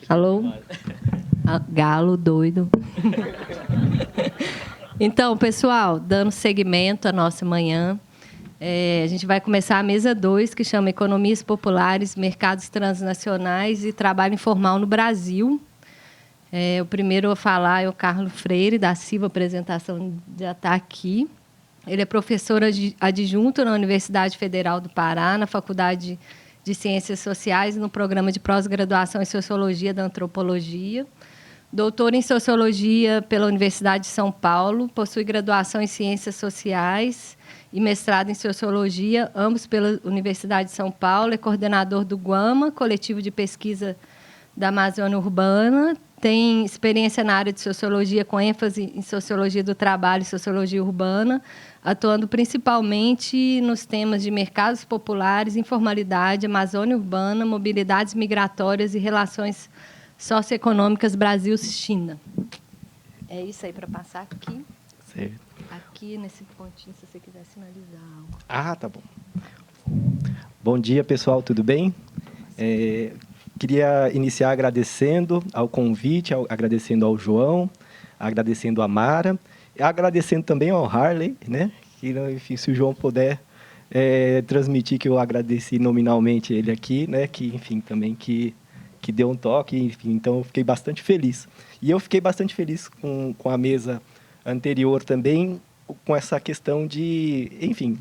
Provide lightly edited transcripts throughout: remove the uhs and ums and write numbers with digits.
Alô? Galo doido. Então, pessoal, dando seguimento à nossa manhã, a gente vai começar a mesa 2, que chama Economias Populares, Mercados Transnacionais e Trabalho Informal no Brasil. O primeiro a falar é o Carlos Freire, da Silva, a apresentação já está aqui. Ele é professor adjunto na Universidade Federal do Pará, na Faculdade de Ciências Sociais, no programa de pós-graduação em Sociologia da Antropologia. Doutor em Sociologia pela Universidade de São Paulo, possui graduação em Ciências Sociais e mestrado em Sociologia, ambos pela Universidade de São Paulo. É coordenador do GUAMA, Coletivo de Pesquisa da Amazônia Urbana. Tem experiência na área de Sociologia, com ênfase em Sociologia do Trabalho e Sociologia Urbana, atuando principalmente nos temas de mercados populares, informalidade, Amazônia Urbana, mobilidades migratórias e relações socioeconômicas Brasil-China. É isso aí para passar aqui. Certo. Aqui nesse pontinho, se você quiser sinalizar algo. Ah, tá bom. Bom dia, pessoal, tudo bem? Queria iniciar agradecendo ao convite, agradecendo ao João, agradecendo a Mara, agradecendo também ao Harley, né? Que, enfim, se o João puder transmitir que eu agradeci nominalmente ele aqui, né? Que, enfim, também que deu um toque, enfim, então eu fiquei bastante feliz. E eu fiquei bastante feliz com a mesa anterior também, com essa questão de, enfim,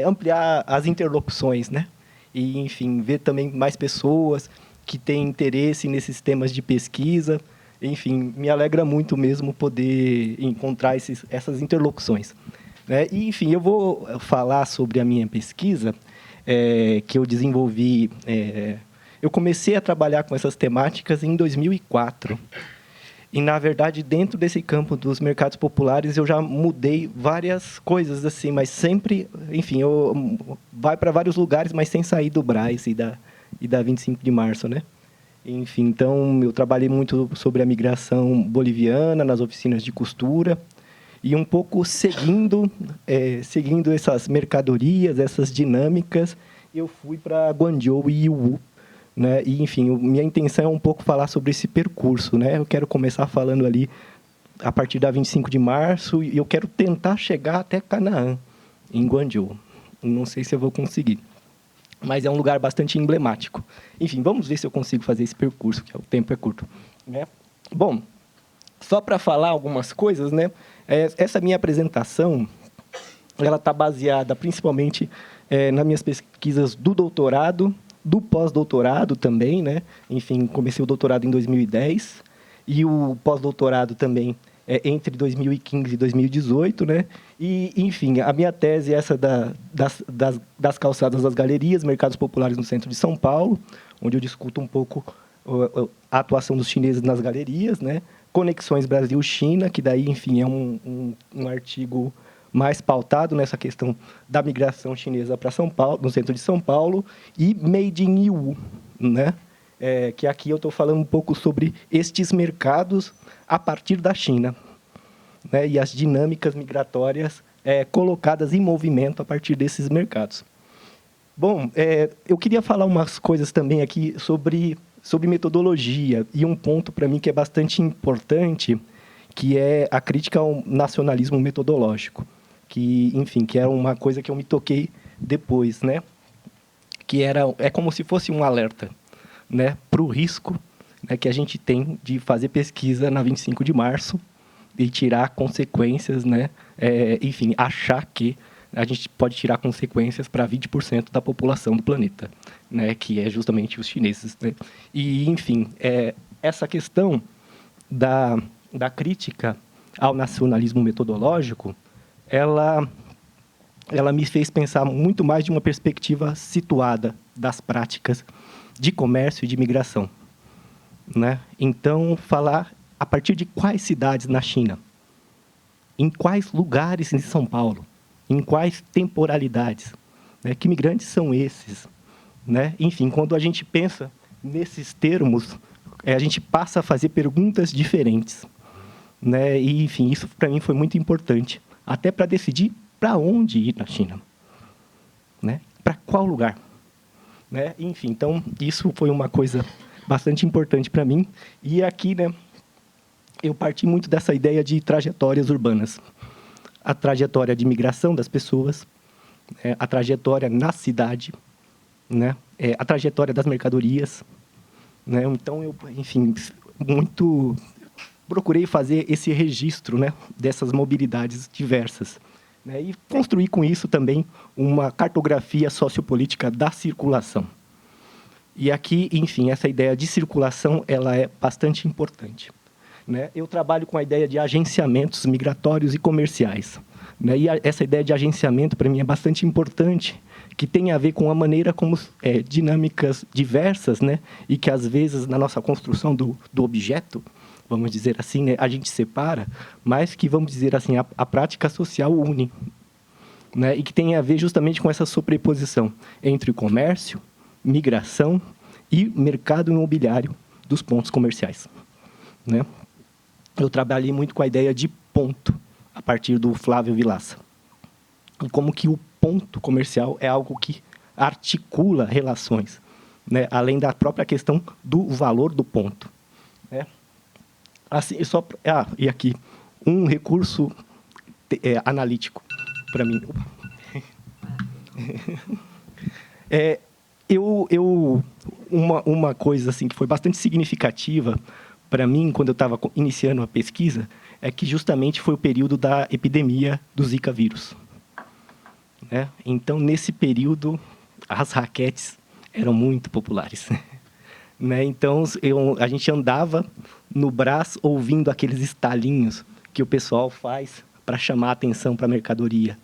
ampliar as interlocuções, né? E, enfim, ver também mais pessoas que têm interesse nesses temas de pesquisa. Enfim, me alegra muito mesmo poder encontrar essas interlocuções, né? E, enfim, eu vou falar sobre a minha pesquisa que eu desenvolvi. Eu comecei a trabalhar com essas temáticas em 2004. E, na verdade, dentro desse campo dos mercados populares, eu já mudei várias coisas, assim, mas sempre, enfim, eu vai para vários lugares, mas sem sair do Brás e da 25 de março, né? Enfim, então, eu trabalhei muito sobre a migração boliviana nas oficinas de costura e um pouco seguindo essas mercadorias, essas dinâmicas, eu fui para Guangzhou e Yiwu, né? E, enfim, minha intenção é um pouco falar sobre esse percurso, né? Eu quero começar falando ali a partir da 25 de março e eu quero tentar chegar até Canaã, em Guangzhou. Não sei se eu vou conseguir, mas é um lugar bastante emblemático. Enfim, vamos ver se eu consigo fazer esse percurso, que o tempo é curto, né? Bom, só para falar algumas coisas, né? Essa minha apresentação, ela está baseada principalmente nas minhas pesquisas do doutorado, do pós-doutorado também, né? Enfim, comecei o doutorado em 2010 e o pós-doutorado também entre 2015 e 2018, né? E, enfim, a minha tese é essa das calçadas das galerias, mercados populares no centro de São Paulo, onde eu discuto um pouco a atuação dos chineses nas galerias, né? Conexões Brasil-China, que daí, enfim, é um artigo mais pautado nessa questão da migração chinesa para São Paulo, no centro de São Paulo, e Made in Yiwu, né? Que aqui eu estou falando um pouco sobre estes mercados a partir da China, né? E as dinâmicas migratórias colocadas em movimento a partir desses mercados. Bom, eu queria falar umas coisas também aqui sobre metodologia, e um ponto para mim que é bastante importante, que é a crítica ao nacionalismo metodológico, que, enfim, que era uma coisa que eu me toquei depois, né? Que é como se fosse um alerta, né, para o risco, né, que a gente tem de fazer pesquisa na 25 de março e tirar consequências, né? Enfim, achar que a gente pode tirar consequências para 20% da população do planeta, né, que é justamente os chineses, né? E, enfim, essa questão da crítica ao nacionalismo metodológico, ela me fez pensar muito mais de uma perspectiva situada das práticas de comércio e de migração, né? Então, falar a partir de quais cidades na China, em quais lugares em São Paulo, em quais temporalidades, né? Que migrantes são esses, né? Enfim, quando a gente pensa nesses termos, a gente passa a fazer perguntas diferentes, né? E, enfim, isso para mim foi muito importante, até para decidir para onde ir na China, né? Para qual lugar, né? Enfim, então, isso foi uma coisa bastante importante para mim. E aqui, né, eu parti muito dessa ideia de trajetórias urbanas. A trajetória de migração das pessoas, a trajetória na cidade, né, a trajetória das mercadorias, né? Então, eu, enfim, muito procurei fazer esse registro, né, dessas mobilidades diversas, né, e construir com isso também uma cartografia sociopolítica da circulação. E aqui, enfim, essa ideia de circulação ela é bastante importante, né? Eu trabalho com a ideia de agenciamentos migratórios e comerciais, né? E essa ideia de agenciamento para mim é bastante importante, que tem a ver com a maneira como dinâmicas diversas, né, e que às vezes na nossa construção do objeto, vamos dizer assim, né, a gente separa, mas que, vamos dizer assim, a prática social une, né, e que tem a ver justamente com essa sobreposição entre o comércio, migração e mercado imobiliário dos pontos comerciais, né? Eu trabalhei muito com a ideia de ponto, a partir do Flávio Vilaça, e como que o ponto comercial é algo que articula relações, né, além da própria questão do valor do ponto, né? Assim, e aqui, um recurso analítico para mim. Uma coisa assim, que foi bastante significativa para mim, quando eu estava iniciando a pesquisa, é que justamente foi o período da epidemia do Zika vírus, né? Então, nesse período, as raquetes eram muito populares, né? Então, a gente andava no Brás ouvindo aqueles estalinhos que o pessoal faz para chamar a atenção para a mercadoria,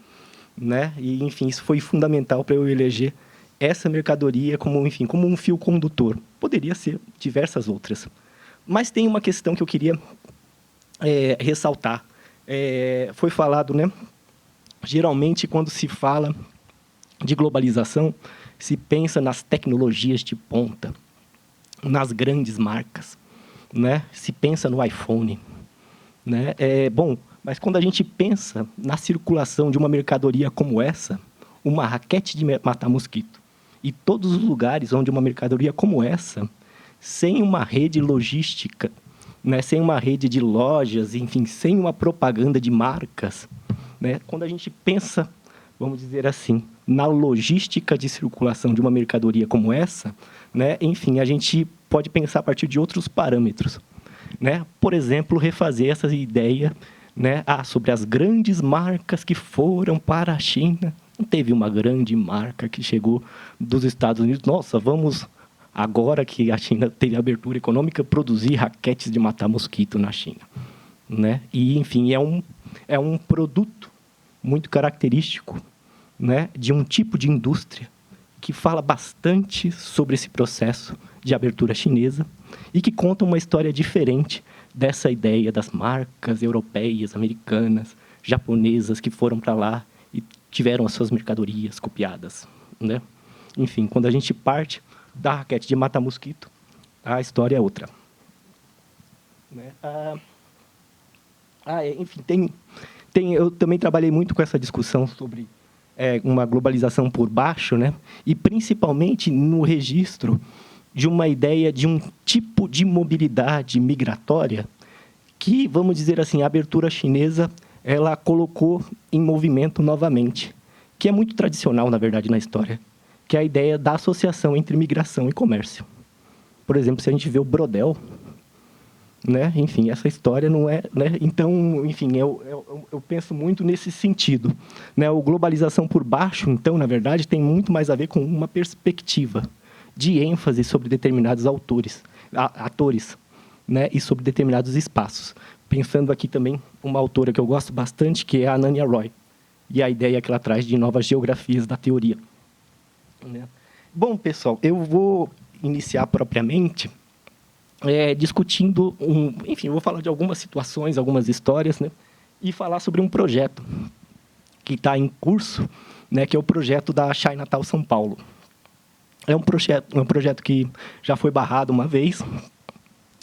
né? E, enfim, isso foi fundamental para eu eleger essa mercadoria como, enfim, como um fio condutor. Poderia ser diversas outras. Mas tem uma questão que eu queria ressaltar. Foi falado, né? Geralmente, quando se fala de globalização, se pensa nas tecnologias de ponta, nas grandes marcas, né? Se pensa no iPhone, né? Bom, mas quando a gente pensa na circulação de uma mercadoria como essa, uma raquete de matar mosquito, e todos os lugares onde uma mercadoria como essa, sem uma rede logística, né? Sem uma rede de lojas, enfim, sem uma propaganda de marcas, né? Quando a gente pensa, vamos dizer assim, na logística de circulação de uma mercadoria como essa, né? Enfim, a gente pode pensar a partir de outros parâmetros, né? Por exemplo, refazer essa ideia, né, sobre as grandes marcas que foram para a China. Não teve uma grande marca que chegou dos Estados Unidos. Nossa, vamos, agora que a China teve abertura econômica, produzir raquetes de matar mosquito na China, né? E, enfim, é um produto muito característico, né, de um tipo de indústria que fala bastante sobre esse processo de abertura chinesa e que conta uma história diferente dessa ideia das marcas europeias, americanas, japonesas que foram para lá e tiveram as suas mercadorias copiadas, né? Enfim, quando a gente parte da raquete de matar mosquito, a história é outra, né? Enfim, eu também trabalhei muito com essa discussão sobre uma globalização por baixo, né? E principalmente no registro de uma ideia de um tipo de mobilidade migratória que, vamos dizer assim, a abertura chinesa ela colocou em movimento novamente, que é muito tradicional, na verdade, na história, que é a ideia da associação entre migração e comércio. Por exemplo, se a gente vê o Brodel, né? Enfim, essa história não é, né? Então, enfim, eu penso muito nesse sentido, né? O globalização por baixo, então, na verdade, tem muito mais a ver com uma perspectiva de ênfase sobre determinados atores, né? E sobre determinados espaços. Pensando aqui também uma autora que eu gosto bastante, que é a Ananya Roy, e a ideia que ela traz de novas geografias da teoria, né? Bom, pessoal, eu vou iniciar propriamente discutindo enfim, eu vou falar de algumas situações, algumas histórias, né? E falar sobre um projeto que está em curso, né? Que é o projeto da Chinatown São Paulo. É um projeto que já foi barrado uma vez,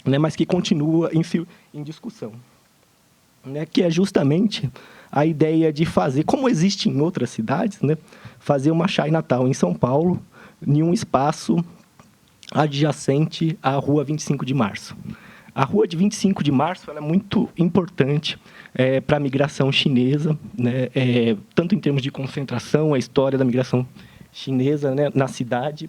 né? Mas que continua em discussão, né? Que é justamente a ideia de fazer, como existe em outras cidades, né? Fazer uma Chinatown em São Paulo, em um espaço adjacente à Rua 25 de Março. A Rua de 25 de Março ela é muito importante para a migração chinesa, né? Tanto em termos de concentração, a história da migração chinesa, né, na cidade,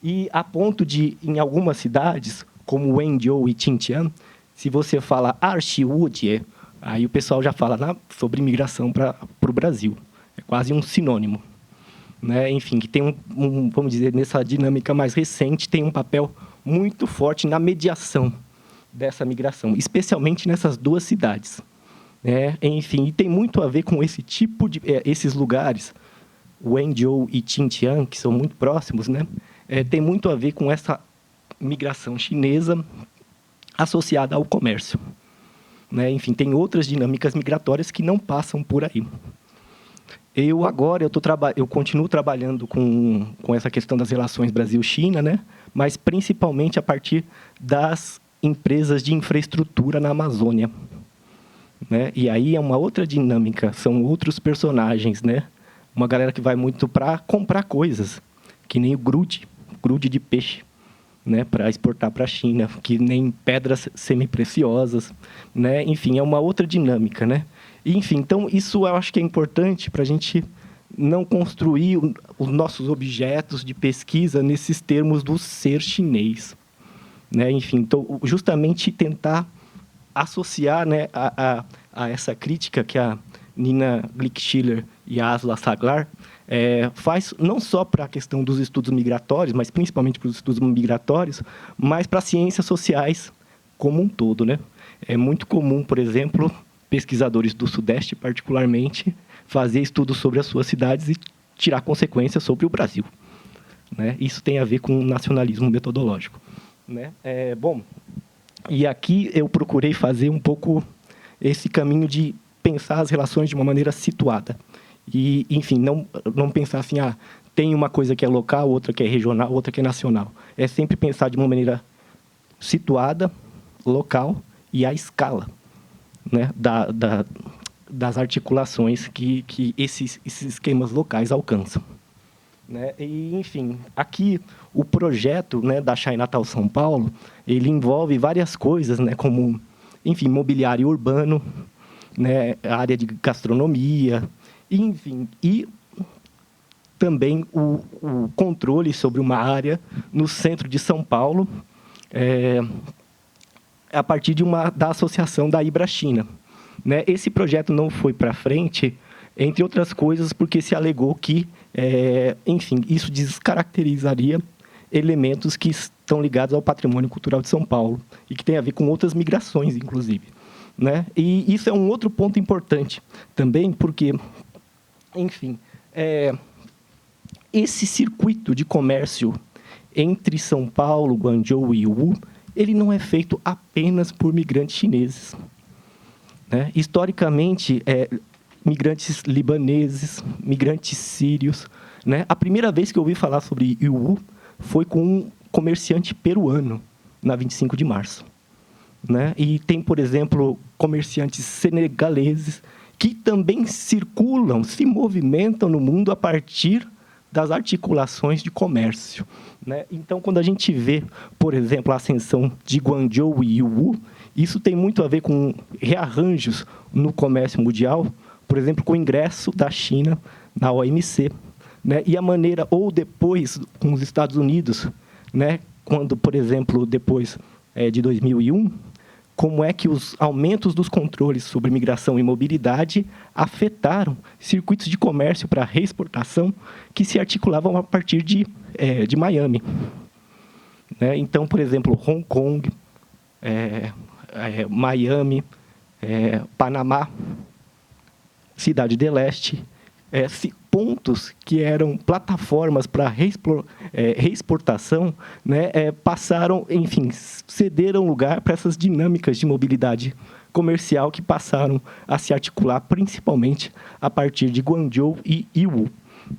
e a ponto de, em algumas cidades, como Wenzhou e Xinjiang, se você fala Arxiwujie, aí o pessoal já fala sobre migração para o Brasil. É quase um sinônimo. Né? Enfim, que tem vamos dizer, nessa dinâmica mais recente, tem um papel muito forte na mediação dessa migração, especialmente nessas duas cidades. Né? Enfim, e tem muito a ver com esse tipo de... esses lugares, Wenzhou e Xinjiang, que são muito próximos, né? Tem muito a ver com essa migração chinesa associada ao comércio. Né? Enfim, tem outras dinâmicas migratórias que não passam por aí. Eu continuo trabalhando com essa questão das relações Brasil-China, né? Mas principalmente a partir das empresas de infraestrutura na Amazônia. Né? E aí é uma outra dinâmica, são outros personagens, né? Uma galera que vai muito para comprar coisas, que nem o grude de peixe, né? Para exportar para a China, que nem pedras semipreciosas, né? Enfim, é uma outra dinâmica, né? Enfim, então, isso eu acho que é importante para a gente não construir os nossos objetos de pesquisa nesses termos do ser chinês. Né? Enfim, então, justamente tentar associar, né, a essa crítica que a Nina Glickschiller e a Asla Saglar faz, não só para a questão dos estudos migratórios, mas principalmente para os estudos migratórios, mas para as ciências sociais como um todo. Né? É muito comum, por exemplo, pesquisadores do Sudeste, particularmente, fazer estudos sobre as suas cidades e tirar consequências sobre o Brasil. Né? Isso tem a ver com nacionalismo metodológico. Né? Bom, e aqui eu procurei fazer um pouco esse caminho de pensar as relações de uma maneira situada. E, enfim, não pensar assim, tem uma coisa que é local, outra que é regional, outra que é nacional. É sempre pensar de uma maneira situada, local e à escala. Né, das articulações que esses esquemas locais alcançam. Né? E, enfim, aqui o projeto, né, da Chinatown São Paulo, ele envolve várias coisas, né, como, enfim, mobiliário urbano, né, a área de gastronomia, enfim, e também o controle sobre uma área no centro de São Paulo, a partir da associação da Ibra-China. Né? Esse projeto não foi para frente, entre outras coisas, porque se alegou que, enfim, isso descaracterizaria elementos que estão ligados ao patrimônio cultural de São Paulo e que tem a ver com outras migrações, inclusive. Né? E isso é um outro ponto importante também, porque, enfim, esse circuito de comércio entre São Paulo, Guangzhou e Wu, ele não é feito apenas por migrantes chineses. Né? Historicamente, migrantes libaneses, migrantes sírios. Né? A primeira vez que eu ouvi falar sobre Wu foi com um comerciante peruano, na 25 de março. Né? E tem, por exemplo, comerciantes senegaleses que também circulam, se movimentam no mundo a partir das articulações de comércio. Né? Então, quando a gente vê, por exemplo, a ascensão de Guangzhou e Wu, isso tem muito a ver com rearranjos no comércio mundial, por exemplo, com o ingresso da China na OMC. Né? E a maneira, ou depois, com os Estados Unidos, né? Quando, por exemplo, depois de 2001, como é que os aumentos dos controles sobre migração e mobilidade afetaram circuitos de comércio para reexportação que se articulavam a partir de Miami. Né? Então, por exemplo, Hong Kong, Miami, Panamá, Cidade del Este, pontos que eram plataformas para reexportação, né, passaram, enfim, cederam lugar para essas dinâmicas de mobilidade comercial que passaram a se articular principalmente a partir de Guangzhou e Wu.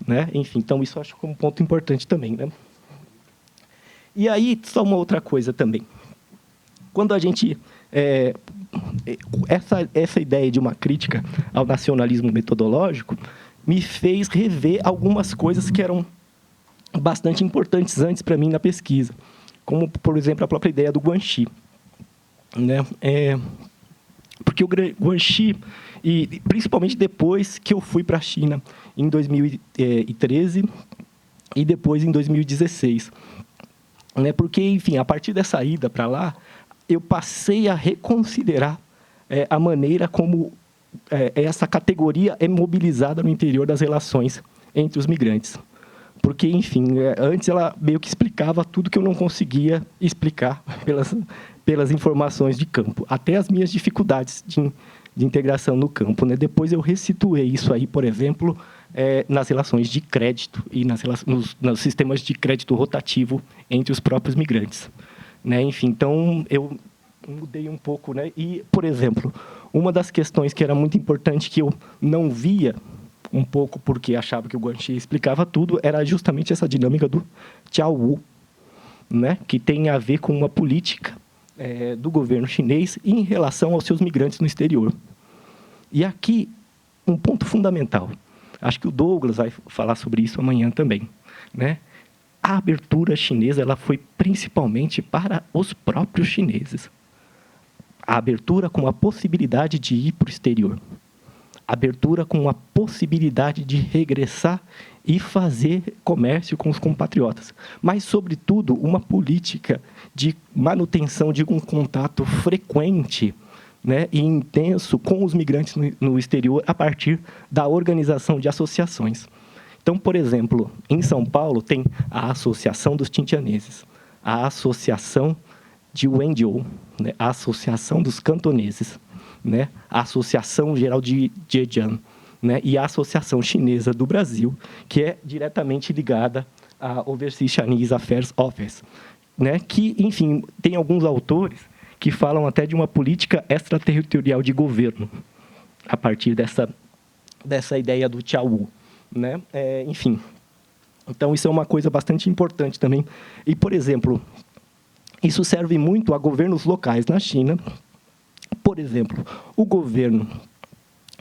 Né? Enfim, então isso eu acho como um ponto importante também. Né? E aí, só uma outra coisa também. Quando a gente... essa ideia de uma crítica ao nacionalismo metodológico me fez rever algumas coisas que eram bastante importantes antes para mim na pesquisa, como, por exemplo, a própria ideia do Guanxi, né? Porque o Guanxi, e principalmente depois que eu fui para a China em 2013 e depois em 2016, né? Porque, enfim, a partir dessa ida para lá, eu passei a reconsiderar a maneira como essa categoria é mobilizada no interior das relações entre os migrantes. Porque, enfim, antes ela meio que explicava tudo que eu não conseguia explicar pelas informações de campo, até as minhas dificuldades de integração no campo, né? Depois eu resituei isso aí, por exemplo, nas relações de crédito e nos sistemas de crédito rotativo entre os próprios migrantes, né? Enfim, então eu mudei um pouco, né? E, por exemplo, uma das questões que era muito importante que eu não via um pouco porque achava que o Guanxi explicava tudo, era justamente essa dinâmica do Tiaowu, né? Que tem a ver com uma política do governo chinês em relação aos seus migrantes no exterior. E aqui, um ponto fundamental. Acho que o Douglas vai falar sobre isso amanhã também, né? A abertura chinesa ela foi principalmente para os próprios chineses. A abertura com a possibilidade de ir para o exterior. A abertura com a possibilidade de regressar e fazer comércio com os compatriotas. Mas, sobretudo, uma política de manutenção de um contato frequente, né, e intenso com os migrantes no exterior a partir da organização de associações. Então, por exemplo, em São Paulo tem a Associação dos Tintianeses, a Associação de Wenzhou, né, a Associação dos Cantoneses, né, a Associação Geral de Zhejiang, né, e a Associação Chinesa do Brasil, que é diretamente ligada à Overseas Chinese Affairs Office, né, que, enfim, tem alguns autores que falam até de uma política extraterritorial de governo, a partir dessa ideia do Tiaowu, né? Enfim, então isso é uma coisa bastante importante também. E, por exemplo, isso serve muito a governos locais na China. Por exemplo, o governo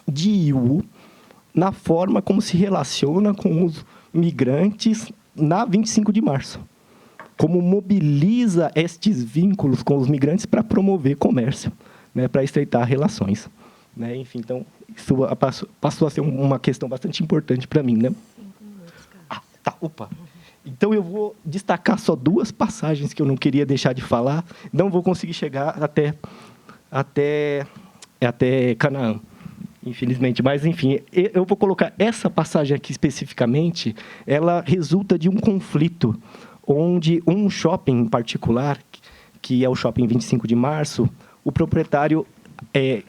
de Yiwu, na forma como se relaciona com os migrantes na 25 de março. Como mobiliza estes vínculos com os migrantes para promover comércio, né, para estreitar relações, né? Enfim, então, isso passou a ser uma questão bastante importante para mim, né? 5 minutos, tá, opa. Então, eu vou destacar só 2 passagens que eu não queria deixar de falar, não vou conseguir chegar até Canaã, infelizmente. Mas, enfim, eu vou colocar essa passagem aqui especificamente, ela resulta de um conflito onde um shopping em particular, que é o Shopping 25 de Março, o proprietário,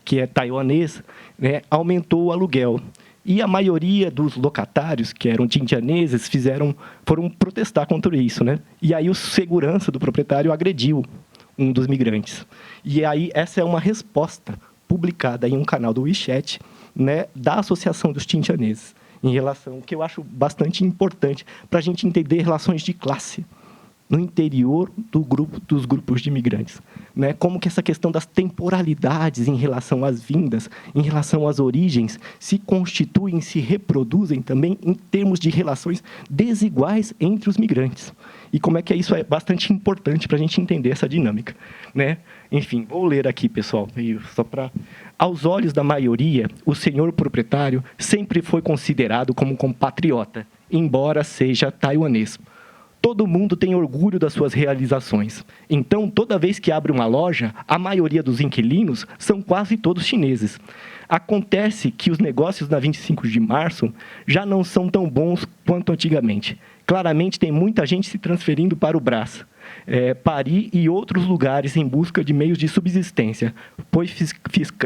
que é taiwanês, né, aumentou o aluguel. E a maioria dos locatários, que eram tintianeses, foram protestar contra isso, né? E aí o segurança do proprietário agrediu um dos migrantes. E aí essa é uma resposta publicada em um canal do WeChat, né, da Associação dos Tintianeses, em relação, que eu acho bastante importante para a gente entender relações de classe no interior dos grupos de imigrantes, né? Como que essa questão das temporalidades em relação às vindas, em relação às origens, se constituem, se reproduzem também em termos de relações desiguais entre os migrantes. E como é que isso é bastante importante para a gente entender essa dinâmica, né? Enfim, vou ler aqui, pessoal, só para... Aos olhos da maioria, o senhor proprietário sempre foi considerado como compatriota, embora seja taiwanês. Todo mundo tem orgulho das suas realizações. Então, toda vez que abre uma loja, a maioria dos inquilinos são quase todos chineses. Acontece que os negócios na 25 de março já não são tão bons quanto antigamente. Claramente, tem muita gente se transferindo para o Brás, Paris e outros lugares em busca de meios de subsistência, pois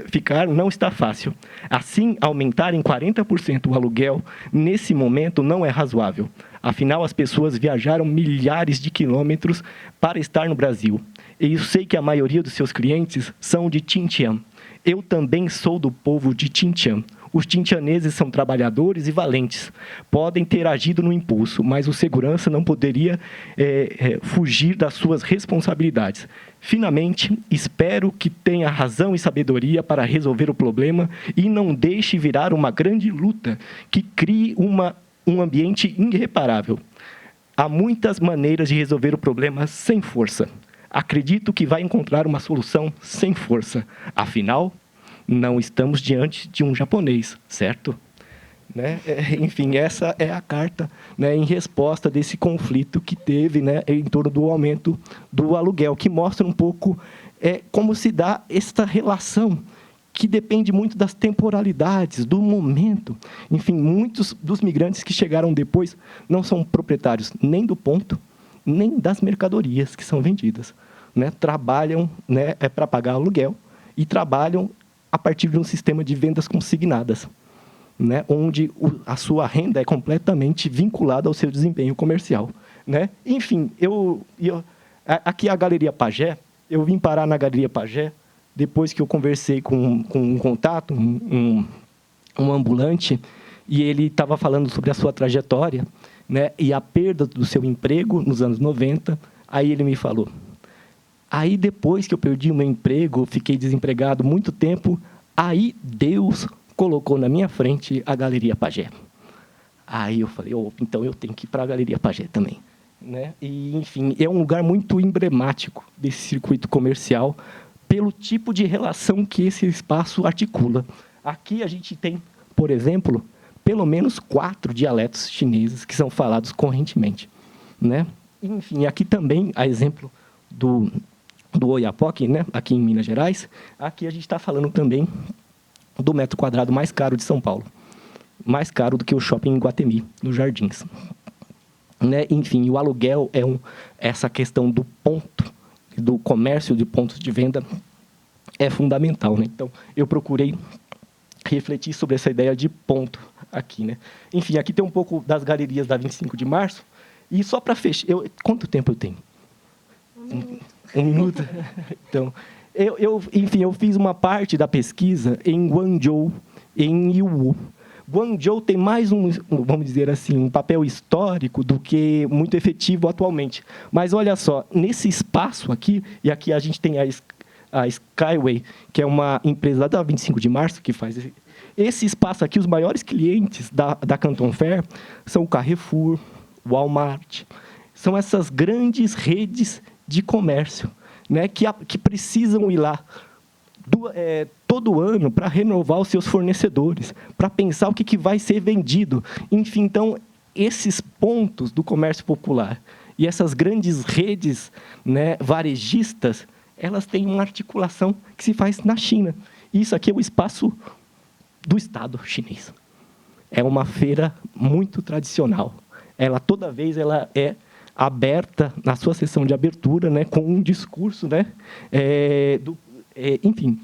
ficar não está fácil. Assim, aumentar em 40% o aluguel, nesse momento, não é razoável. Afinal, as pessoas viajaram milhares de quilômetros para estar no Brasil. E eu sei que a maioria dos seus clientes são de Xinjiang. Eu também sou do povo de Xinjiang. Os tintianeses são trabalhadores e valentes. Podem ter agido no impulso, mas o segurança não poderia fugir das suas responsabilidades. Finalmente, espero que tenha razão e sabedoria para resolver o problema e não deixe virar uma grande luta que crie um ambiente irreparável. há muitas maneiras de resolver o problema sem força. Acredito que vai encontrar uma solução sem força. Afinal, não estamos diante de um japonês, certo? Né? Enfim, essa é a carta, né, em resposta desse conflito que teve, né, em torno do aumento do aluguel, que mostra um pouco como se dá esta relação, que depende muito das temporalidades, do momento. Enfim, muitos dos migrantes que chegaram depois não são proprietários nem do ponto, nem das mercadorias que são vendidas. Né? Trabalham, né, para pagar aluguel e trabalham a partir de um sistema de vendas consignadas, né, onde a sua renda é completamente vinculada ao seu desempenho comercial. Né? Enfim, aqui a Galeria Pagé, eu vim parar na Galeria Pagé depois que eu conversei com um contato, um ambulante, e ele estava falando sobre a sua trajetória, né, e a perda do seu emprego nos anos 90. Aí ele me falou, aí depois que eu perdi o meu emprego, fiquei desempregado muito tempo, aí Deus colocou na minha frente a Galeria Pagé. Aí eu falei, então eu tenho que ir para a Galeria Pagé também. Né? E, enfim, é um lugar muito emblemático desse circuito comercial, pelo tipo de relação que esse espaço articula. Aqui a gente tem, por exemplo, pelo menos 4 dialetos chineses que são falados correntemente. Né? Enfim, aqui também, a exemplo do Oiapoque, né? Aqui em Minas Gerais, aqui a gente está falando também do metro quadrado mais caro de São Paulo. Mais caro do que o shopping em Iguatemi, nos Jardins. Né? Enfim, o aluguel essa questão do ponto, do comércio de pontos de venda, é fundamental. Né? Então, eu procurei refletir sobre essa ideia de ponto aqui. Né? Enfim, aqui tem um pouco das galerias da 25 de março. E só para fechar... Quanto tempo eu tenho? 1 minuto. 1 minuto? Então... Enfim, eu fiz uma parte da pesquisa em Guangzhou, em Yiwu. Guangzhou tem mais vamos dizer assim, um papel histórico do que muito efetivo atualmente. Mas olha só, nesse espaço aqui, e aqui a gente tem a Skyway, que é uma empresa da 25 de março que faz esse espaço aqui. Os maiores clientes da Canton Fair são o Carrefour, o Walmart. São essas grandes redes de comércio, né, que precisam ir lá todo ano para renovar os seus fornecedores, para pensar o que vai ser vendido. Enfim, então, esses pontos do comércio popular e essas grandes redes, né, varejistas, elas têm uma articulação que se faz na China. Isso aqui é o espaço do Estado chinês. É uma feira muito tradicional. Toda vez ela é aberta na sua sessão de abertura, né, com um discurso, né, enfim,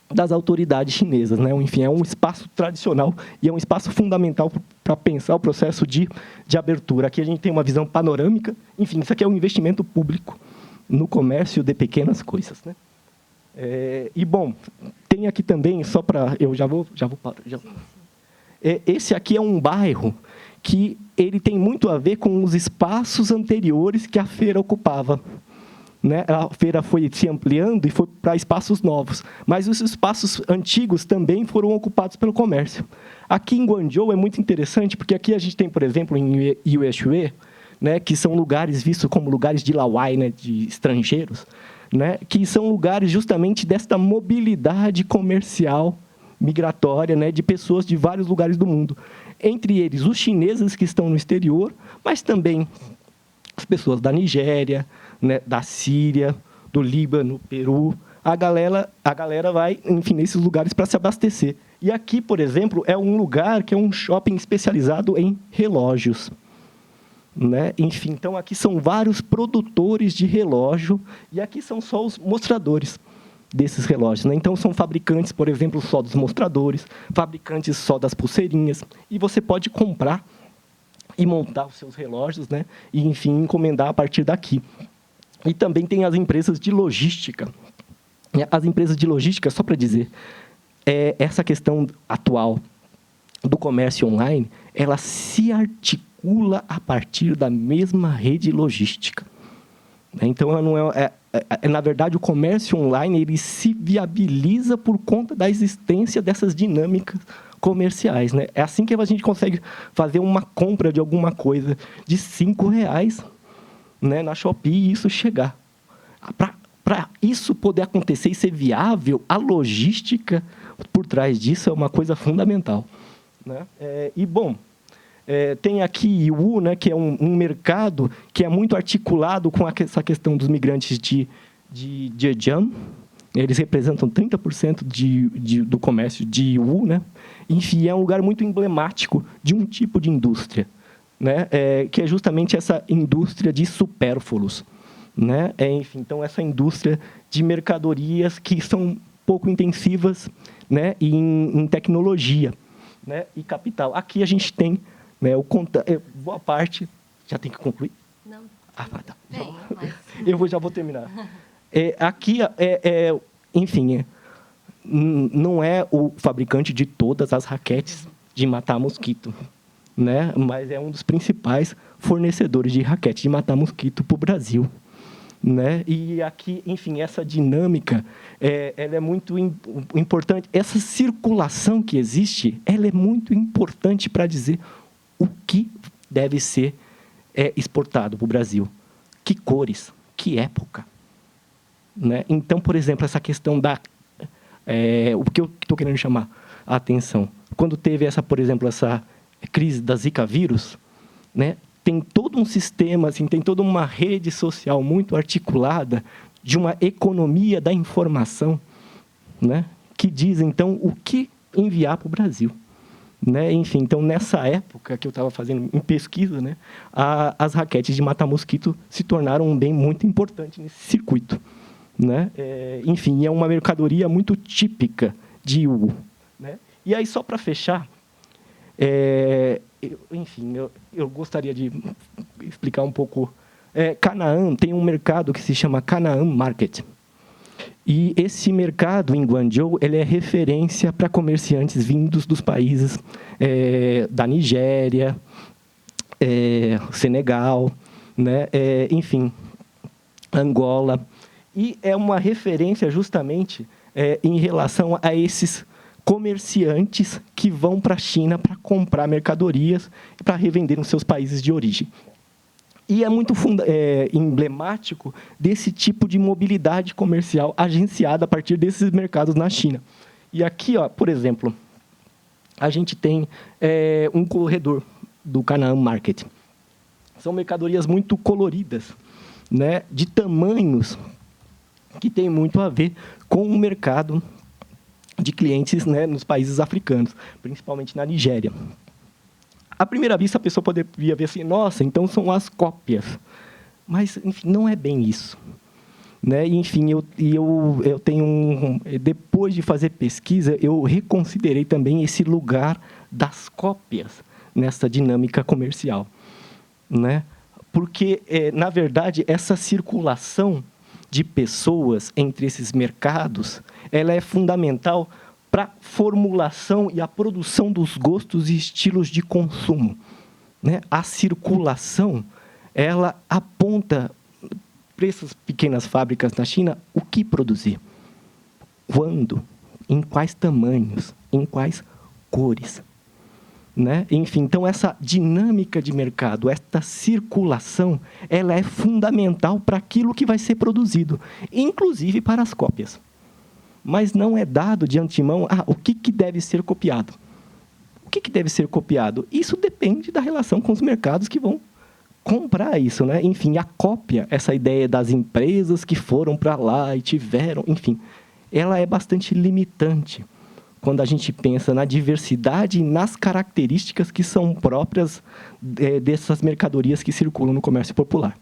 das autoridades chinesas. Né? Enfim, é um espaço tradicional e é um espaço fundamental para pensar o processo de abertura. Aqui a gente tem uma visão panorâmica. Enfim, isso aqui é um investimento público no comércio de pequenas coisas. Né? E, bom, tem aqui também, só para... Eu já vou parar. Esse aqui é um bairro que ele tem muito a ver com os espaços anteriores que a feira ocupava. Né? A feira foi se ampliando e foi para espaços novos, mas os espaços antigos também foram ocupados pelo comércio. Aqui em Guangzhou é muito interessante, porque aqui a gente tem, por exemplo, em Yueshui, né, que são lugares vistos como lugares de Lawai, né, de estrangeiros, né, que são lugares justamente desta mobilidade comercial migratória, né, de pessoas de vários lugares do mundo. Entre eles, os chineses que estão no exterior, mas também as pessoas da Nigéria, né, da Síria, do Líbano, Peru. A galera vai, enfim, nesses lugares para se abastecer. E aqui, por exemplo, é um lugar que é um shopping especializado em relógios. Né? Enfim, então aqui são vários produtores de relógio e aqui são só os mostradores desses relógios. Né? Então, são fabricantes, por exemplo, só dos mostradores, fabricantes só das pulseirinhas, e você pode comprar e montar os seus relógios, né? E, enfim, encomendar a partir daqui. E também tem as empresas de logística. As empresas de logística, só para dizer, essa questão atual do comércio online, ela se articula a partir da mesma rede logística. Então, ela não na verdade, o comércio online ele se viabiliza por conta da existência dessas dinâmicas comerciais, né? É assim que a gente consegue fazer uma compra de alguma coisa de R$5, né, na Shopee, e isso chegar. Para isso poder acontecer e ser viável, a logística por trás disso é uma coisa fundamental, né? Tem aqui Yiwu, né, que é um mercado que é muito articulado com essa questão dos migrantes de Zhejiang. Eles representam 30% do comércio de Yiwu, né? Enfim, é um lugar muito emblemático de um tipo de indústria, né? Que é justamente essa indústria de supérfluos, né? Enfim, então, essa indústria de mercadorias que são pouco intensivas, né, em tecnologia, né, e capital. Aqui a gente tem, né, boa parte... Já tem que concluir? Não. Ah, tá. Bem, mas... Já vou terminar. Aqui, enfim, não é o fabricante de todas as raquetes de matar mosquito, né, mas é um dos principais fornecedores de raquete de matar mosquito para o Brasil, né? E aqui, enfim, essa dinâmica, ela é muito importante. Essa circulação que existe, ela é muito importante para dizer o que deve ser exportado para o Brasil, que cores, que época, né? Então, por exemplo, essa questão o que eu estou querendo chamar a atenção, quando teve por exemplo, essa crise da Zika vírus, né? Tem todo um sistema, assim, tem toda uma rede social muito articulada de uma economia da informação, né, que diz, então, o que enviar para o Brasil, né? Enfim, então, nessa época que eu estava fazendo em pesquisa, né, as raquetes de matar mosquito se tornaram um bem muito importante nesse circuito, né? Enfim, é uma mercadoria muito típica de Yiwu, né? E aí, só para fechar, enfim, eu gostaria de explicar um pouco. Canaã tem um mercado que se chama Canaã Market. E esse mercado em Guangzhou, ele é referência para comerciantes vindos dos países da Nigéria, Senegal, né? Enfim, Angola. E é uma referência justamente em relação a esses comerciantes que vão para a China para comprar mercadorias e para revender nos seus países de origem. E é muito emblemático desse tipo de mobilidade comercial agenciada a partir desses mercados na China. E aqui, por exemplo, a gente tem um corredor do Canaã Market. São mercadorias muito coloridas, né, de tamanhos que tem muito a ver com o mercado de clientes, né, nos países africanos, principalmente na Nigéria. À primeira vista, a pessoa poderia ver assim, nossa, então são as cópias. Mas, enfim, não é bem isso, né? Enfim, eu tenho depois de fazer pesquisa, eu reconsiderei também esse lugar das cópias nessa dinâmica comercial, né? Porque, na verdade, essa circulação de pessoas entre esses mercados, ela é fundamental para a formulação e a produção dos gostos e estilos de consumo, né? A circulação, ela aponta para essas pequenas fábricas na China o que produzir, quando, em quais tamanhos, em quais cores, né? Enfim, então, essa dinâmica de mercado, esta circulação, ela é fundamental para aquilo que vai ser produzido, inclusive para as cópias. Mas não é dado de antemão o que deve ser copiado. O que deve ser copiado? Isso depende da relação com os mercados que vão comprar isso, né? Enfim, a cópia, essa ideia das empresas que foram para lá e tiveram, enfim, ela é bastante limitante quando a gente pensa na diversidade e nas características que são próprias dessas mercadorias que circulam no comércio popular,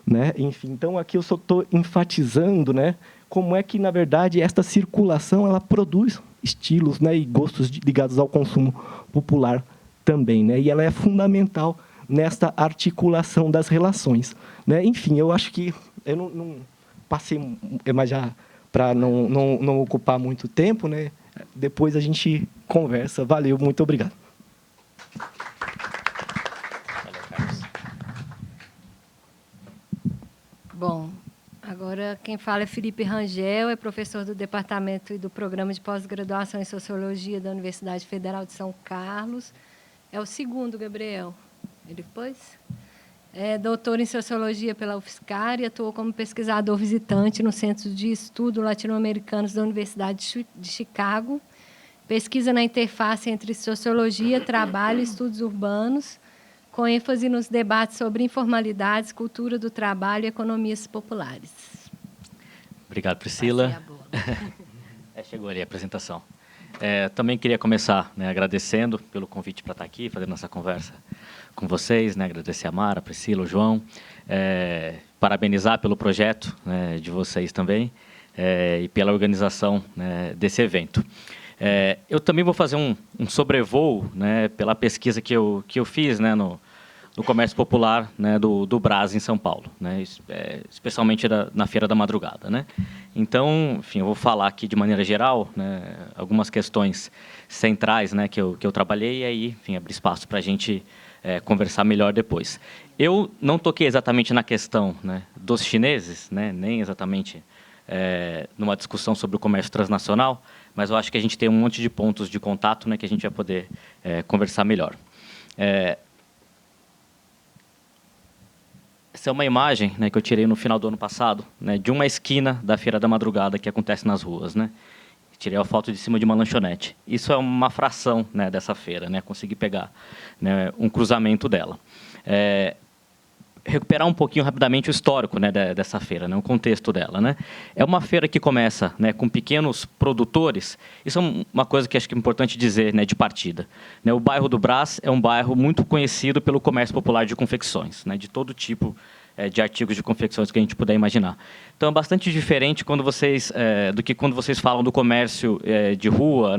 né? Enfim, então, aqui eu só estou enfatizando, né, como é que, na verdade, esta circulação ela produz estilos, né, e gostos ligados ao consumo popular também, né? E ela é fundamental nesta articulação das relações, né? Enfim, eu acho que eu não passei, mas já para não ocupar muito tempo, né? Depois a gente conversa. Valeu, muito obrigado. Bom, agora Quem fala é Felipe Rangel, é professor do Departamento e do Programa de Pós-Graduação em Sociologia da Universidade Federal de São Carlos. É o segundo, Gabriel. Ele pôs? É doutor em Sociologia pela UFSCar e atuou como pesquisador visitante no Centro de Estudos Latino-Americanos da Universidade de Chicago. Pesquisa na interface entre sociologia, trabalho e estudos urbanos, com ênfase nos debates sobre informalidades, cultura do trabalho e economias populares. Obrigado, Priscila. Chegou ali a apresentação. Também queria começar agradecendo pelo convite para estar aqui, fazendo essa conversa com vocês, agradecer a Mara, a Priscila, o João, parabenizar pelo projeto de vocês também e pela organização desse evento. Eu também vou fazer um sobrevoo pela pesquisa que eu fiz no comércio popular do Brás, em São Paulo, especialmente na Feira da Madrugada. Então, enfim, eu vou falar aqui de maneira geral algumas questões centrais que eu trabalhei e aí, enfim, abrir espaço para a gente conversar melhor depois. Eu não toquei exatamente na questão dos chineses, nem exatamente numa discussão sobre o comércio transnacional, mas eu acho que a gente tem um monte de pontos de contato que a gente vai poder conversar melhor. Essa é uma imagem que eu tirei no final do ano passado, de uma esquina da Feira da Madrugada que acontece nas ruas. Tirei a foto de cima de uma lanchonete. Isso é uma fração dessa feira, consegui pegar um cruzamento dela. Recuperar um pouquinho rapidamente o histórico dessa feira, o contexto dela. É uma feira que começa com pequenos produtores. Isso é uma coisa que acho que é importante dizer de partida. O bairro do Brás é um bairro muito conhecido pelo comércio popular de confecções, de todo tipo de artigos de confecções que a gente puder imaginar. Então, é bastante diferente do que quando vocês falam do comércio de rua,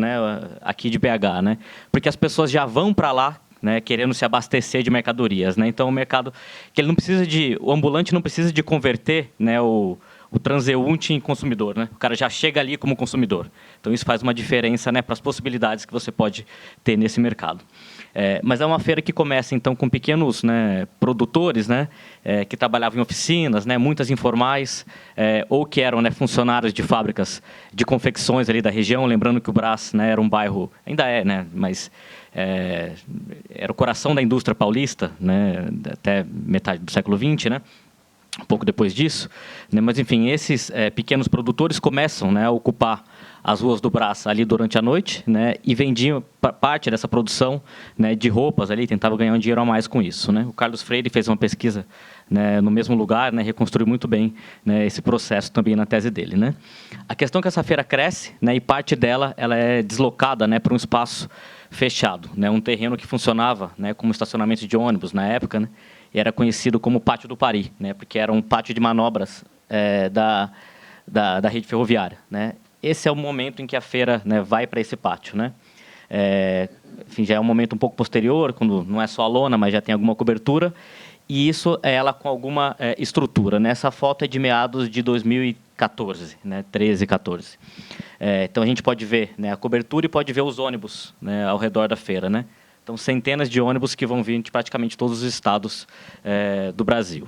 aqui de BH, porque as pessoas já vão para lá querendo se abastecer de mercadorias. Então, o mercado que ele não precisa o ambulante não precisa de converter o transeunte em consumidor. O cara já chega ali como consumidor. Então, isso faz uma diferença para as possibilidades que você pode ter nesse mercado. Mas é uma feira que começa, então, com pequenos produtores que trabalhavam em oficinas, muitas informais, ou que eram funcionários de fábricas de confecções ali da região. Lembrando que o Brás era um bairro, ainda mas era o coração da indústria paulista, até metade do século XX, um pouco depois disso. Mas, enfim, esses pequenos produtores começam a ocupar as ruas do Brás ali durante a noite, e vendiam parte dessa produção de roupas ali, tentava ganhar um dinheiro a mais com isso. O Carlos Freire fez uma pesquisa no mesmo lugar, reconstruiu muito bem esse processo também na tese dele. A questão é que essa feira cresce, e parte dela ela é deslocada para um espaço fechado, um terreno que funcionava como estacionamento de ônibus na época, e era conhecido como Pátio do Pari, porque era um pátio de manobras da rede ferroviária. Esse é o momento em que a feira vai para esse pátio. Enfim, já é um momento um pouco posterior, quando não é só a lona, mas já tem alguma cobertura, e isso é ela com alguma estrutura. Essa foto é de meados de 2014, 13, 14. Então, a gente pode ver a cobertura e pode ver os ônibus ao redor da feira. Então, centenas de ônibus que vão vir de praticamente todos os estados do Brasil.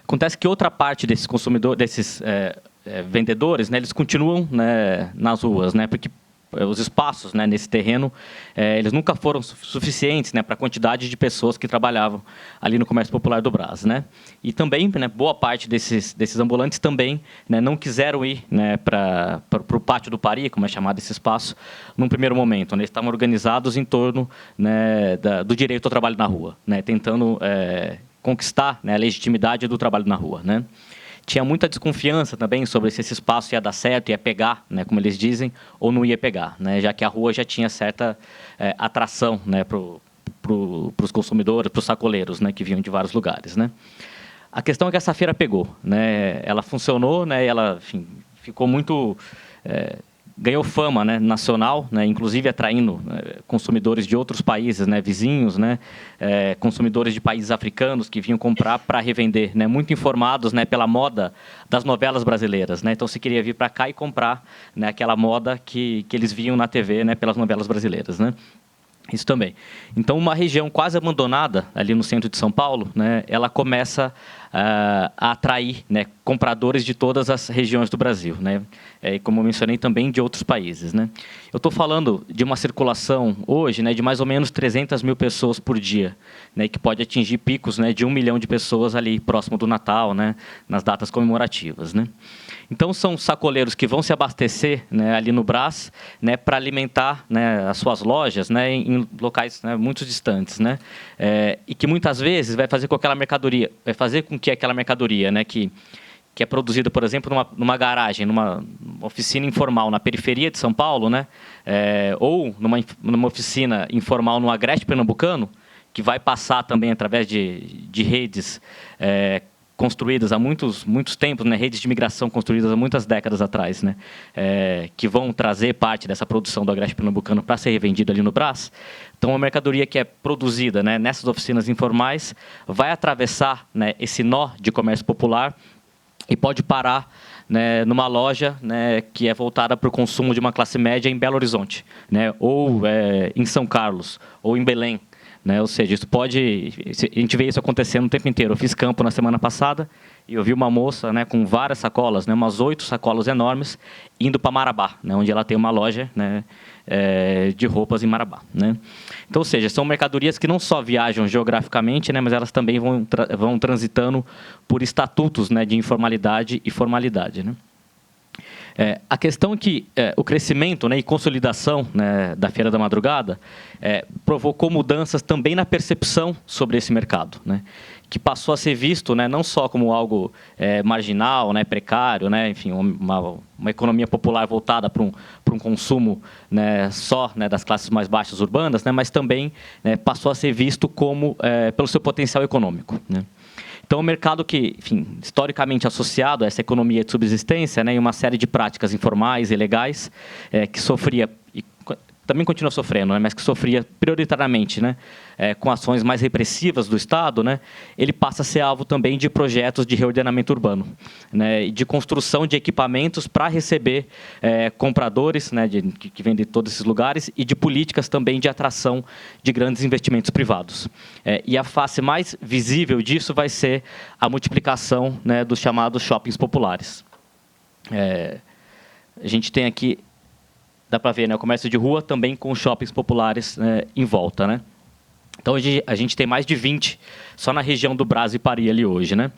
Acontece que outra parte desses consumidores, vendedores, eles continuam nas ruas, porque os espaços nesse terreno, eles nunca foram suficientes para a quantidade de pessoas que trabalhavam ali no comércio popular do Brás. E também, boa parte desses ambulantes também não quiseram ir para o Pátio do Pari, como é chamado esse espaço, num primeiro momento. Eles estavam organizados em torno do direito ao trabalho na rua, tentando conquistar a legitimidade do trabalho na rua. Tinha muita desconfiança também sobre se esse espaço ia dar certo, ia pegar, como eles dizem, ou não ia pegar, já que a rua já tinha certa atração para os consumidores, para os sacoleiros, que vinham de vários lugares. A questão é que essa feira pegou. Ela funcionou, ela, enfim, ficou muito... ganhou fama nacional, inclusive atraindo consumidores de outros países, vizinhos, consumidores de países africanos que vinham comprar para revender, muito informados pela moda das novelas brasileiras. Então, se queria vir para cá e comprar aquela moda que eles viam na TV pelas novelas brasileiras. Isso também. Então, uma região quase abandonada, ali no centro de São Paulo, ela começa a atrair, né, compradores de todas as regiões do Brasil, né? E como eu mencionei também de outros países, né? Eu estou falando de uma circulação hoje, né, de mais ou menos 300 mil pessoas por dia, né, que pode atingir picos, né, de 1 milhão de pessoas ali próximo do Natal, né, nas datas comemorativas, né? Então são sacoleiros que vão se abastecer, né, ali no Brás, né, para alimentar, né, as suas lojas, né, em locais, né, muito distantes, né? E que muitas vezes vai fazer com que aquela mercadoria, né, que é produzida, por exemplo, numa garagem, numa oficina informal na periferia de São Paulo, né, ou numa oficina informal no Agreste Pernambucano, que vai passar também através de redes construídas há muitos tempos, né, redes de migração construídas há muitas décadas atrás, né, que vão trazer parte dessa produção do Agreste Pernambucano para ser revendida ali no Brás. Então, a mercadoria que é produzida, né, nessas oficinas informais vai atravessar, né, esse nó de comércio popular e pode parar, né, numa loja, né, que é voltada para o consumo de uma classe média em Belo Horizonte, né, ou em São Carlos, ou em Belém. Né? Ou seja, isso pode... A gente vê isso acontecendo o tempo inteiro. Eu fiz campo na semana passada e eu vi uma moça, né, com várias sacolas, né, umas 8 sacolas enormes, indo para Marabá, né, onde ela tem uma loja, né, de roupas em Marabá. Né? Então, ou seja, são mercadorias que não só viajam geograficamente, né, mas elas também vão transitando por estatutos, né, de informalidade e formalidade. Né? A questão é que o crescimento, né, e consolidação, né, da Feira da Madrugada provocou mudanças também na percepção sobre esse mercado, né, que passou a ser visto, né, não só como algo marginal, né, precário, né, enfim, uma economia popular voltada para um consumo, né, só, né, das classes mais baixas urbanas, né, mas também, né, passou a ser visto como pelo seu potencial econômico. Né. Então, o mercado que, enfim, historicamente associado a essa economia de subsistência, né, e uma série de práticas informais e ilegais, que sofria, e também continua sofrendo, né, mas que sofria prioritariamente, né, com ações mais repressivas do Estado, né, ele passa a ser alvo também de projetos de reordenamento urbano, né, e de construção de equipamentos para receber compradores, né, que vêm de todos esses lugares, e de políticas também de atração de grandes investimentos privados. E a face mais visível disso vai ser a multiplicação, né, dos chamados shoppings populares. A gente tem aqui, dá para ver, né, o comércio de rua também com shoppings populares, né, em volta. Né? Então, hoje a gente tem mais de 20 só na região do Brás e Pari ali hoje. Né?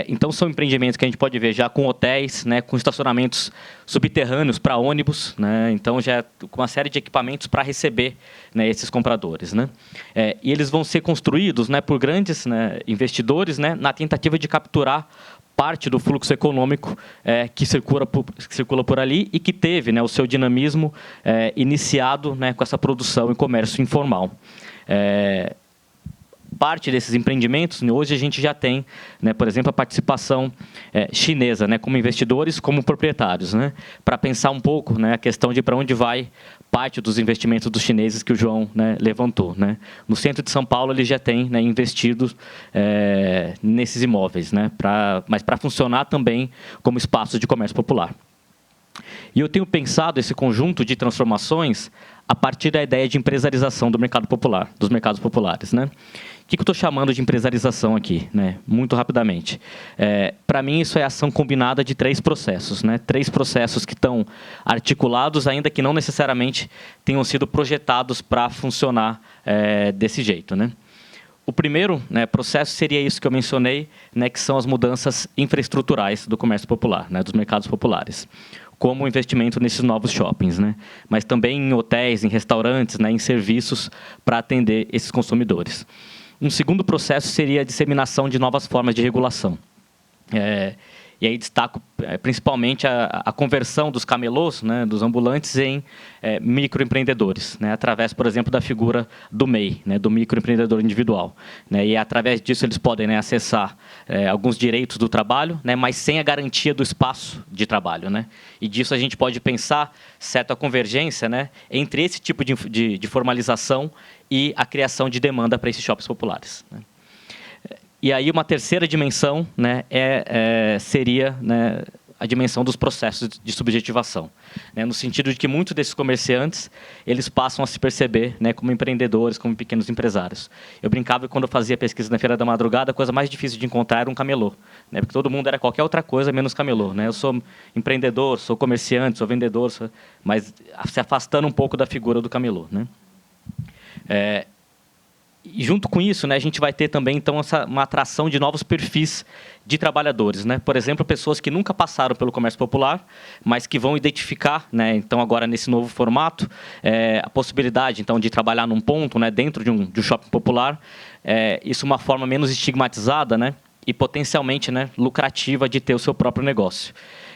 Então, são empreendimentos que a gente pode ver já com hotéis, né, com estacionamentos subterrâneos para ônibus. Né? Então, já com uma série de equipamentos para receber, né, esses compradores. Né? E eles vão ser construídos, né, por grandes, né, investidores, né, na tentativa de capturar parte do fluxo econômico que circula por ali e que teve, né, o seu dinamismo iniciado, né, com essa produção e comércio informal. Parte desses empreendimentos, hoje a gente já tem, né, por exemplo, a participação chinesa, né, como investidores, como proprietários, né, para pensar um pouco, né, a questão de para onde vai parte dos investimentos dos chineses que o João, né, levantou. Né. No centro de São Paulo, ele já tem, né, investido nesses imóveis, né, mas para funcionar também como espaço de comércio popular. E eu tenho pensado esse conjunto de transformações a partir da ideia de empresarização do mercado popular, dos mercados populares. Né? O que eu estou chamando de empresarização aqui? Né? Muito rapidamente. Para mim, isso é ação combinada de 3 processos. Né? 3 processos que estão articulados, ainda que não necessariamente tenham sido projetados para funcionar desse jeito. Né? O primeiro, né, processo seria isso que eu mencionei, né, que são as mudanças infraestruturais do comércio popular, né, dos mercados populares, como o investimento nesses novos shoppings, né, mas também em hotéis, em restaurantes, né, em serviços para atender esses consumidores. Um segundo processo seria a disseminação de novas formas de regulação. E aí destaco principalmente a conversão dos camelôs, né, dos ambulantes, em microempreendedores, né, através, por exemplo, da figura do MEI, né, do microempreendedor individual. Né, e através disso eles podem, né, acessar alguns direitos do trabalho, né, mas sem a garantia do espaço de trabalho. Né, e disso a gente pode pensar certa convergência, né, entre esse tipo de formalização e a criação de demanda para esses shoppings populares. Né. E aí uma terceira dimensão, né, seria, né, a dimensão dos processos de subjetivação, né, no sentido de que muitos desses comerciantes eles passam a se perceber, né, como empreendedores, como pequenos empresários. Eu brincava que quando eu fazia pesquisa na Feira da Madrugada, a coisa mais difícil de encontrar era um camelô, né, porque todo mundo era qualquer outra coisa menos camelô, né. Eu sou empreendedor, sou comerciante, sou vendedor, mas se afastando um pouco da figura do camelô, né. E junto com isso, né, a gente vai ter também então uma atração de novos perfis de trabalhadores, né? Por exemplo, pessoas que nunca passaram pelo comércio popular, mas que vão identificar, né, então agora nesse novo formato, a possibilidade então de trabalhar num ponto, né, dentro de um shopping popular, isso uma forma menos estigmatizada, né, e potencialmente, né, lucrativa de ter o seu próprio negócio.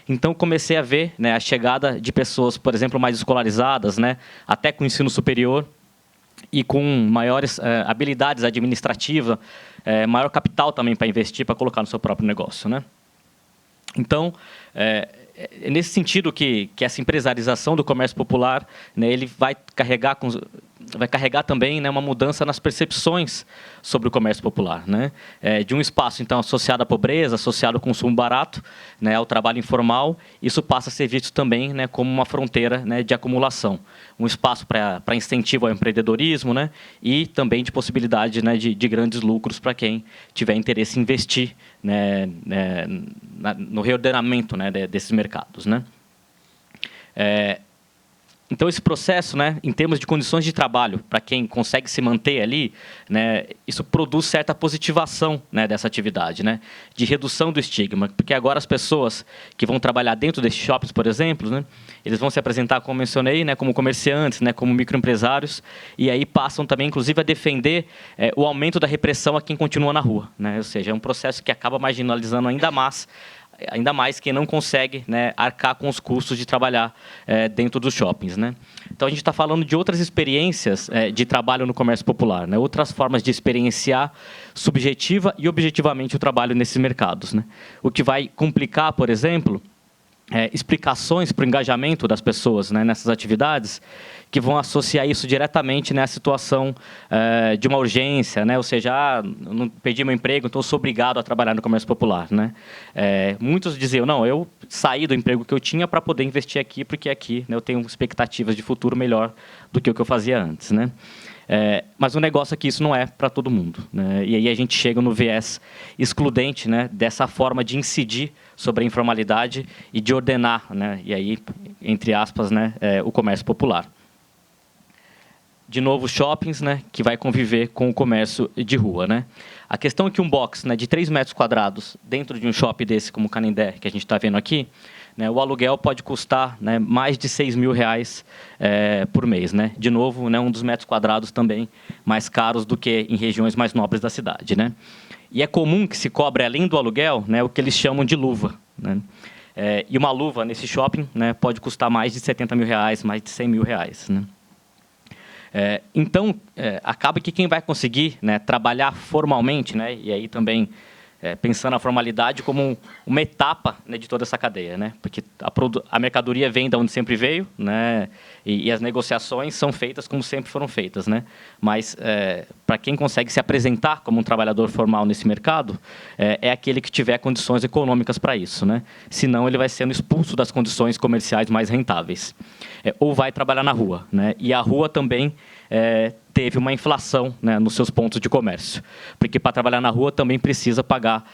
Então comecei a ver, né, a chegada de pessoas, por exemplo, mais escolarizadas, né, até com ensino superior, e com maiores habilidades administrativas, maior capital também para investir, para colocar no seu próprio negócio, né? Então, é nesse sentido que essa empresarização do comércio popular, né, ele vai carregar também, né, uma mudança nas percepções sobre o comércio popular, né? De um espaço então associado à pobreza, associado ao consumo barato, né, ao trabalho informal, isso passa a ser visto também, né, como uma fronteira, né, de acumulação, um espaço para incentivo ao empreendedorismo, né, e também de possibilidade, né, de grandes lucros para quem tiver interesse em investir, né, no reordenamento, né, desses mercados, né? Então, esse processo, né, em termos de condições de trabalho, para quem consegue se manter ali, né, isso produz certa positivação, né, dessa atividade, né, de redução do estigma, porque agora as pessoas que vão trabalhar dentro desses shoppings, por exemplo, né, eles vão se apresentar, como mencionei, né, como comerciantes, né, como microempresários, e aí passam também, inclusive, a defender o aumento da repressão a quem continua na rua, né, ou seja, é um processo que acaba marginalizando ainda mais quem não consegue, né, arcar com os custos de trabalhar dentro dos shoppings, né? Então, a gente está falando de outras experiências de trabalho no comércio popular, né? Outras formas de experienciar subjetiva e objetivamente o trabalho nesses mercados, né? O que vai complicar, por exemplo, explicações para o engajamento das pessoas, né, nessas atividades, que vão associar isso diretamente, né, à situação de uma urgência, né, ou seja, não perdi meu emprego, então eu sou obrigado a trabalhar no comércio popular, né. Muitos diziam, não, eu saí do emprego que eu tinha para poder investir aqui, porque aqui, né, eu tenho expectativas de futuro melhor do que o que eu fazia antes, né. Mas o negócio é que isso não é para todo mundo, né? E aí a gente chega no viés excludente, né, dessa forma de incidir sobre a informalidade e de ordenar, né, e aí, entre aspas, né, o comércio popular. De novo, shoppings, né, que vai conviver com o comércio de rua, né? A questão é que um box, né, de 3 metros quadrados dentro de um shopping desse como o Canindé, que a gente está vendo aqui, né, o aluguel pode custar, né, mais de R$6 mil por mês, né? De novo, né, um dos metros quadrados também mais caros do que em regiões mais nobres da cidade, né? E é comum que se cobre, além do aluguel, né, o que eles chamam de luva, né? E uma luva nesse shopping, né, pode custar mais de R$70 mil, mais de R$100 mil, né? Então, acaba que quem vai conseguir, né, trabalhar formalmente, né, e aí também pensando a formalidade como uma etapa, né, de toda essa cadeia, né, porque a mercadoria vem de onde sempre veio, né, e as negociações são feitas como sempre foram feitas, né, mas para quem consegue se apresentar como um trabalhador formal nesse mercado, é aquele que tiver condições econômicas para isso, né, senão ele vai sendo expulso das condições comerciais mais rentáveis, ou vai trabalhar na rua, né, e a rua também teve uma inflação, né, nos seus pontos de comércio, porque para trabalhar na rua também precisa pagar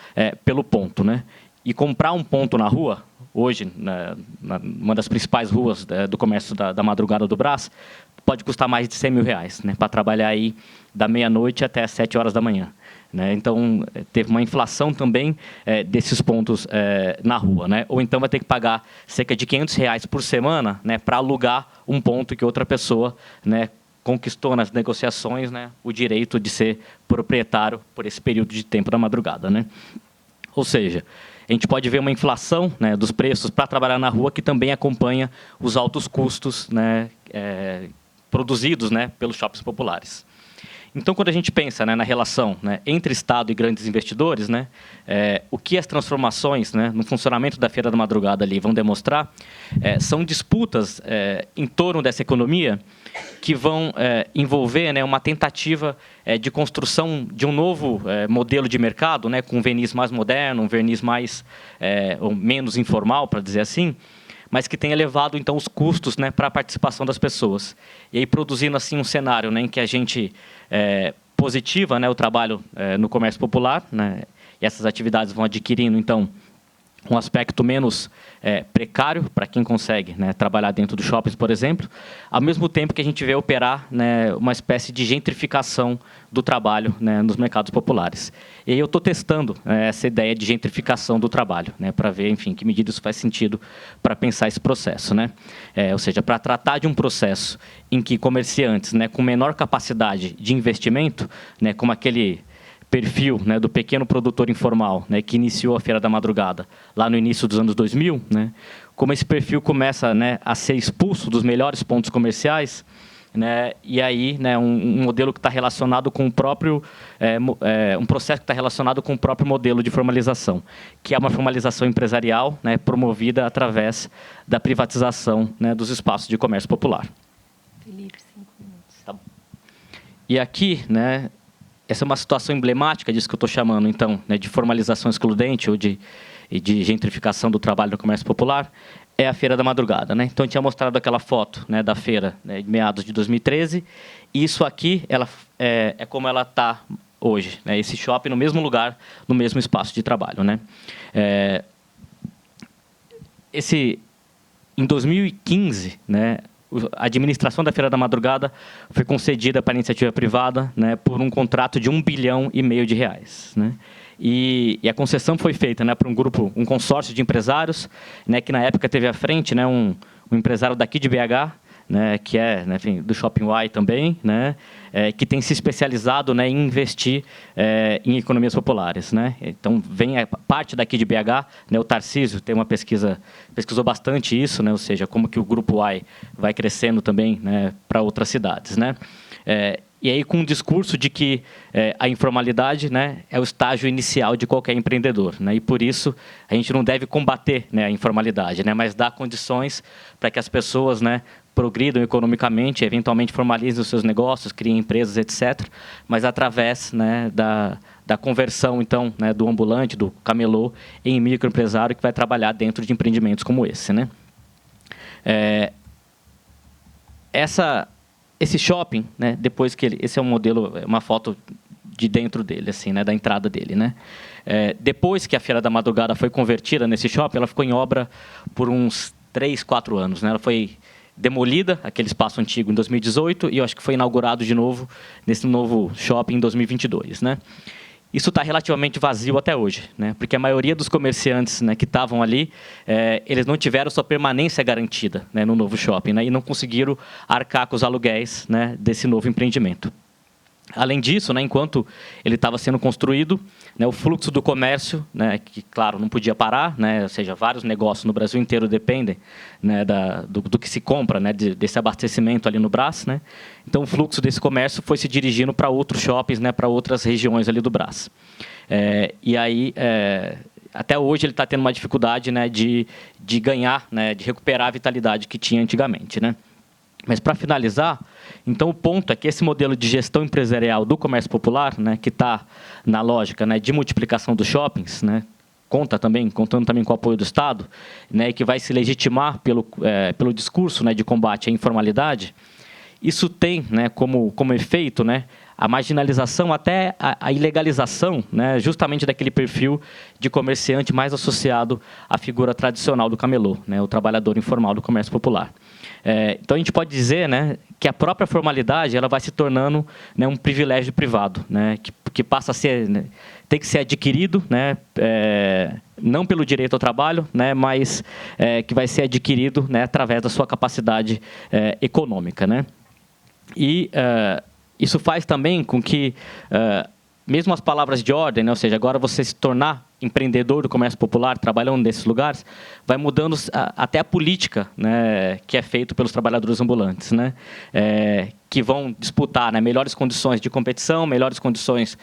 pelo ponto, né? E comprar um ponto na rua, hoje, uma das principais ruas do comércio da Madrugada do Brás, pode custar mais de R$100 mil, né, para trabalhar aí da meia-noite até as 7 horas da manhã. Né? Então, teve uma inflação também desses pontos na rua, né? Ou então vai ter que pagar cerca de R$500 por semana, né, para alugar um ponto que outra pessoa, né, conquistou nas negociações, né, o direito de ser proprietário por esse período de tempo da madrugada, né? Ou seja, a gente pode ver uma inflação, né, dos preços para trabalhar na rua que também acompanha os altos custos, né, produzidos, né, pelos shoppings populares. Então, quando a gente pensa, né, na relação, né, entre Estado e grandes investidores, né, o que as transformações, né, no funcionamento da Feira da Madrugada ali vão demonstrar são disputas em torno dessa economia que vão envolver, né, uma tentativa de construção de um novo modelo de mercado, né, com um verniz mais moderno, um verniz mais ou menos informal, para dizer assim, mas que tenha elevado então os custos, né, para a participação das pessoas. E aí produzindo assim um cenário, né, em que a gente positiva, né, o trabalho no comércio popular, né, e essas atividades vão adquirindo então um aspecto menos precário para quem consegue, né, trabalhar dentro dos shoppings, por exemplo, ao mesmo tempo que a gente vê operar, né, uma espécie de gentrificação do trabalho, né, nos mercados populares. E aí eu estou testando essa ideia de gentrificação do trabalho, né, para ver, enfim, que medida isso faz sentido para pensar esse processo, né? Ou seja, para tratar de um processo em que comerciantes, né, com menor capacidade de investimento, né, como aquele perfil, né, do pequeno produtor informal, né, que iniciou a Feira da Madrugada lá no início dos anos 2000, né, como esse perfil começa, né, a ser expulso dos melhores pontos comerciais, né, e aí, né, um modelo que está relacionado com o próprio um processo que está relacionado com o próprio modelo de formalização, que é uma formalização empresarial, né, promovida através da privatização, né, dos espaços de comércio popular. Felipe, 5 minutos. Tá bom. E aqui, né, essa é uma situação emblemática disso que eu estou chamando, então, né, de formalização excludente ou de gentrificação do trabalho no comércio popular, é a Feira da Madrugada, né? Então, eu tinha mostrado aquela foto, né, da feira, né, de meados de 2013, e isso aqui ela, é como ela está hoje, né? Esse shopping no mesmo lugar, no mesmo espaço de trabalho, né? Em 2015, né, a administração da Feira da Madrugada foi concedida para a iniciativa privada, né, por um contrato de R$1,5 bilhão, né? E a concessão foi feita, né, para um grupo, um consórcio de empresários, né, que na época teve à frente, né, um empresário daqui de BH, né, que é, né, enfim, do Shopping Y também, né, que tem se especializado, né, em investir em economias populares, né. Então vem parte daqui de BH, né, o Tarcísio tem uma pesquisou bastante isso, né, ou seja, como que o grupo Y vai crescendo também, né, para outras cidades, né. E aí com um discurso de que a informalidade, né, é o estágio inicial de qualquer empreendedor, né, e por isso a gente não deve combater, né, a informalidade, né, mas dar condições para que as pessoas, né, progridam economicamente, eventualmente formalizem os seus negócios, criem empresas, etc., mas através, né, da conversão, então, né, do ambulante, do camelô, em microempresário que vai trabalhar dentro de empreendimentos como esse, né. Esse shopping, né, depois que esse é um modelo, uma foto de dentro dele, assim, né, da entrada dele, né. Depois que a Feira da Madrugada foi convertida nesse shopping, ela ficou em obra por uns 3, 4 anos, né. Ela foi demolida, aquele espaço antigo, em 2018, e eu acho que foi inaugurado de novo nesse novo shopping em 2022, né. Isso está relativamente vazio até hoje, né? Porque a maioria dos comerciantes, né, que estavam ali, eles não tiveram sua permanência garantida, né, no novo shopping, né, e não conseguiram arcar com os aluguéis, né, desse novo empreendimento. Além disso, né, enquanto ele estava sendo construído, né, o fluxo do comércio, né, que, claro, não podia parar, né, ou seja, vários negócios no Brasil inteiro dependem, né, do que se compra, né, desse abastecimento ali no Brás, né. Então, o fluxo desse comércio foi se dirigindo para outros shoppings, né, para outras regiões ali do Brás. E aí, até hoje, ele está tendo uma dificuldade, né, de ganhar, né, de recuperar a vitalidade que tinha antigamente, né. Mas, para finalizar, então, o ponto é que esse modelo de gestão empresarial do comércio popular, né, que está na lógica, né, de multiplicação dos shoppings, né, contando também com o apoio do Estado, né, e que vai se legitimar pelo discurso, né, de combate à informalidade, isso tem, né, como efeito, né, a marginalização, até a ilegalização, né, justamente daquele perfil de comerciante mais associado à figura tradicional do camelô, né, o trabalhador informal do comércio popular. Então, a gente pode dizer, né, que a própria formalidade ela vai se tornando, né, um privilégio privado, né, que passa a ser, né, tem que ser adquirido, né, não pelo direito ao trabalho, né, mas que vai ser adquirido, né, através da sua capacidade econômica, né. E isso faz também com que, mesmo as palavras de ordem, né, ou seja, agora você se tornar empreendedor do comércio popular, trabalhando nesses lugares, vai mudando até a política, né, que é feita pelos trabalhadores ambulantes, né, que vão disputar, né, melhores condições de competição, melhores condições,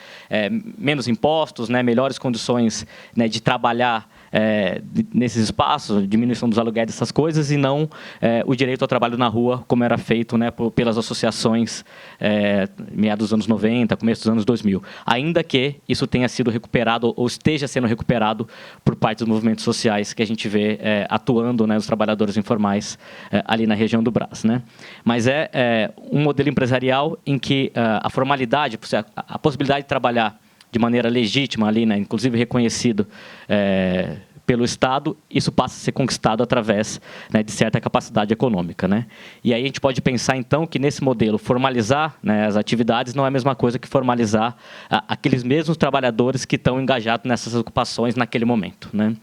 menos impostos, né, melhores condições, né, de trabalhar nesses espaços, diminuição dos aluguéis, essas coisas, e não o direito ao trabalho na rua, como era feito, né, pelas associações meados dos anos 90, começo dos anos 2000. Ainda que isso tenha sido recuperado ou esteja sendo recuperado por parte dos movimentos sociais que a gente vê atuando, né, os trabalhadores informais ali na região do Brás, né? Mas é um modelo empresarial em que a formalidade, a possibilidade de trabalhar de maneira legítima ali, né, inclusive reconhecido pelo Estado, isso passa a ser conquistado através, né, de certa capacidade econômica, né? E aí a gente pode pensar, então, que nesse modelo formalizar, né, as atividades não é a mesma coisa que formalizar aqueles mesmos trabalhadores que estão engajados nessas ocupações naquele momento, né?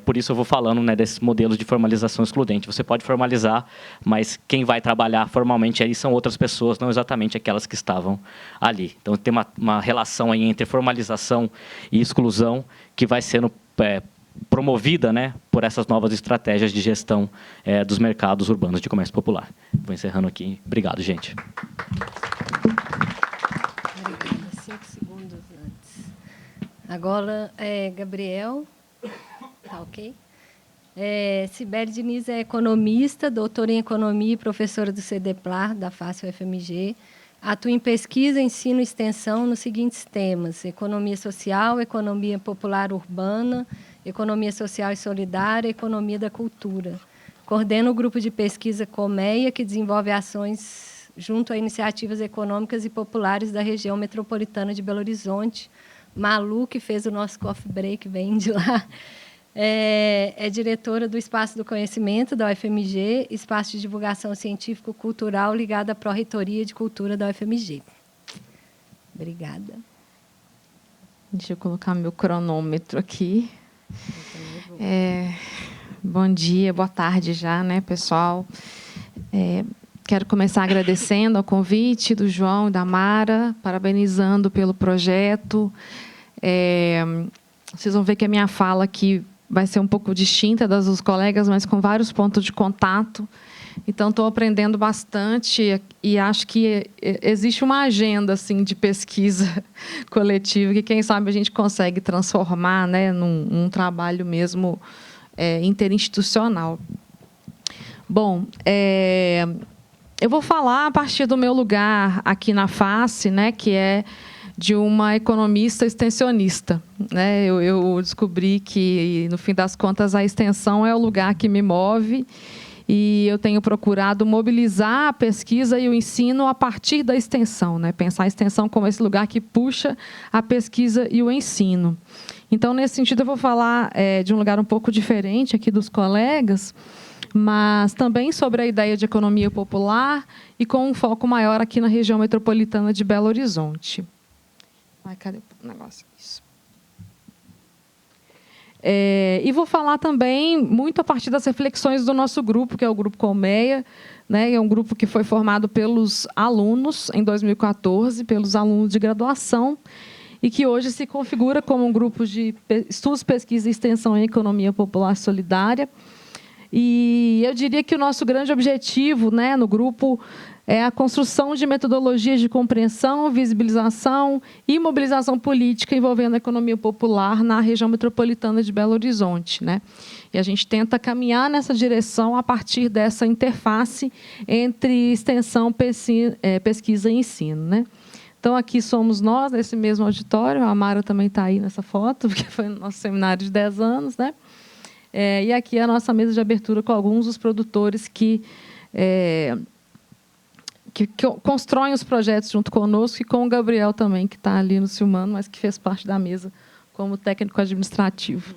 Por isso eu vou falando, né, desses modelos de formalização excludente. Você pode formalizar, mas quem vai trabalhar formalmente aí são outras pessoas, não exatamente aquelas que estavam ali. Então tem uma relação aí entre formalização e exclusão que vai sendo promovida, né, por essas novas estratégias de gestão dos mercados urbanos de comércio popular. Vou encerrando aqui. Obrigado, gente. Obrigada. 5 segundos antes. Agora, Gabriel. Tá ok? Sibeli Diniz é economista, doutora em economia e professora do CDPLAR, da FACE UFMG. Atua em pesquisa, ensino e extensão nos seguintes temas: economia social, economia popular urbana, economia social e solidária, economia da cultura. Coordena o grupo de pesquisa Colmeia, que desenvolve ações junto a iniciativas econômicas e populares da região metropolitana de Belo Horizonte. Malu, que fez o nosso coffee break, vem de lá. É diretora do Espaço do Conhecimento da UFMG, espaço de divulgação científico-cultural ligado à Pró-Reitoria de Cultura da UFMG. Obrigada. Deixa eu colocar meu cronômetro aqui. Bom dia, boa tarde já, né, pessoal? Quero começar agradecendo ao convite do João e da Mara, parabenizando pelo projeto. Vocês vão ver que a minha fala aqui vai ser um pouco distinta das dos colegas, mas com vários pontos de contato. Então, estou aprendendo bastante e acho que existe uma agenda assim, de pesquisa coletiva que, quem sabe, a gente consegue transformar, né, num trabalho mesmo interinstitucional. Bom, eu vou falar a partir do meu lugar aqui na FACE, né, que é de uma economista extensionista, né? Eu descobri que, no fim das contas, a extensão é o lugar que me move e eu tenho procurado mobilizar a pesquisa e o ensino a partir da extensão, né? Pensar a extensão como esse lugar que puxa a pesquisa e o ensino. Então, nesse sentido, eu vou falar de um lugar um pouco diferente aqui dos colegas, mas também sobre a ideia de economia popular e com um foco maior aqui na região metropolitana de Belo Horizonte. Ai, cadê o negócio? Isso. E vou falar também muito a partir das reflexões do nosso grupo, que é o Grupo Colmeia, né? É um grupo que foi formado pelos alunos, em 2014, pelos alunos de graduação, e que hoje se configura como um grupo de estudos, pesquisa e extensão em economia popular solidária. E eu diria que o nosso grande objetivo, né, no grupo é a construção de metodologias de compreensão, visibilização e mobilização política envolvendo a economia popular na região metropolitana de Belo Horizonte, né? E a gente tenta caminhar nessa direção a partir dessa interface entre extensão, pesquisa e ensino, né? Então, aqui somos nós, nesse mesmo auditório. A Mara também está aí nessa foto, porque foi no nosso seminário de 10 anos, né? E aqui é a nossa mesa de abertura com alguns dos produtores que constroem os projetos junto conosco e com o Gabriel também, que está ali nos filmando, mas que fez parte da mesa como técnico administrativo.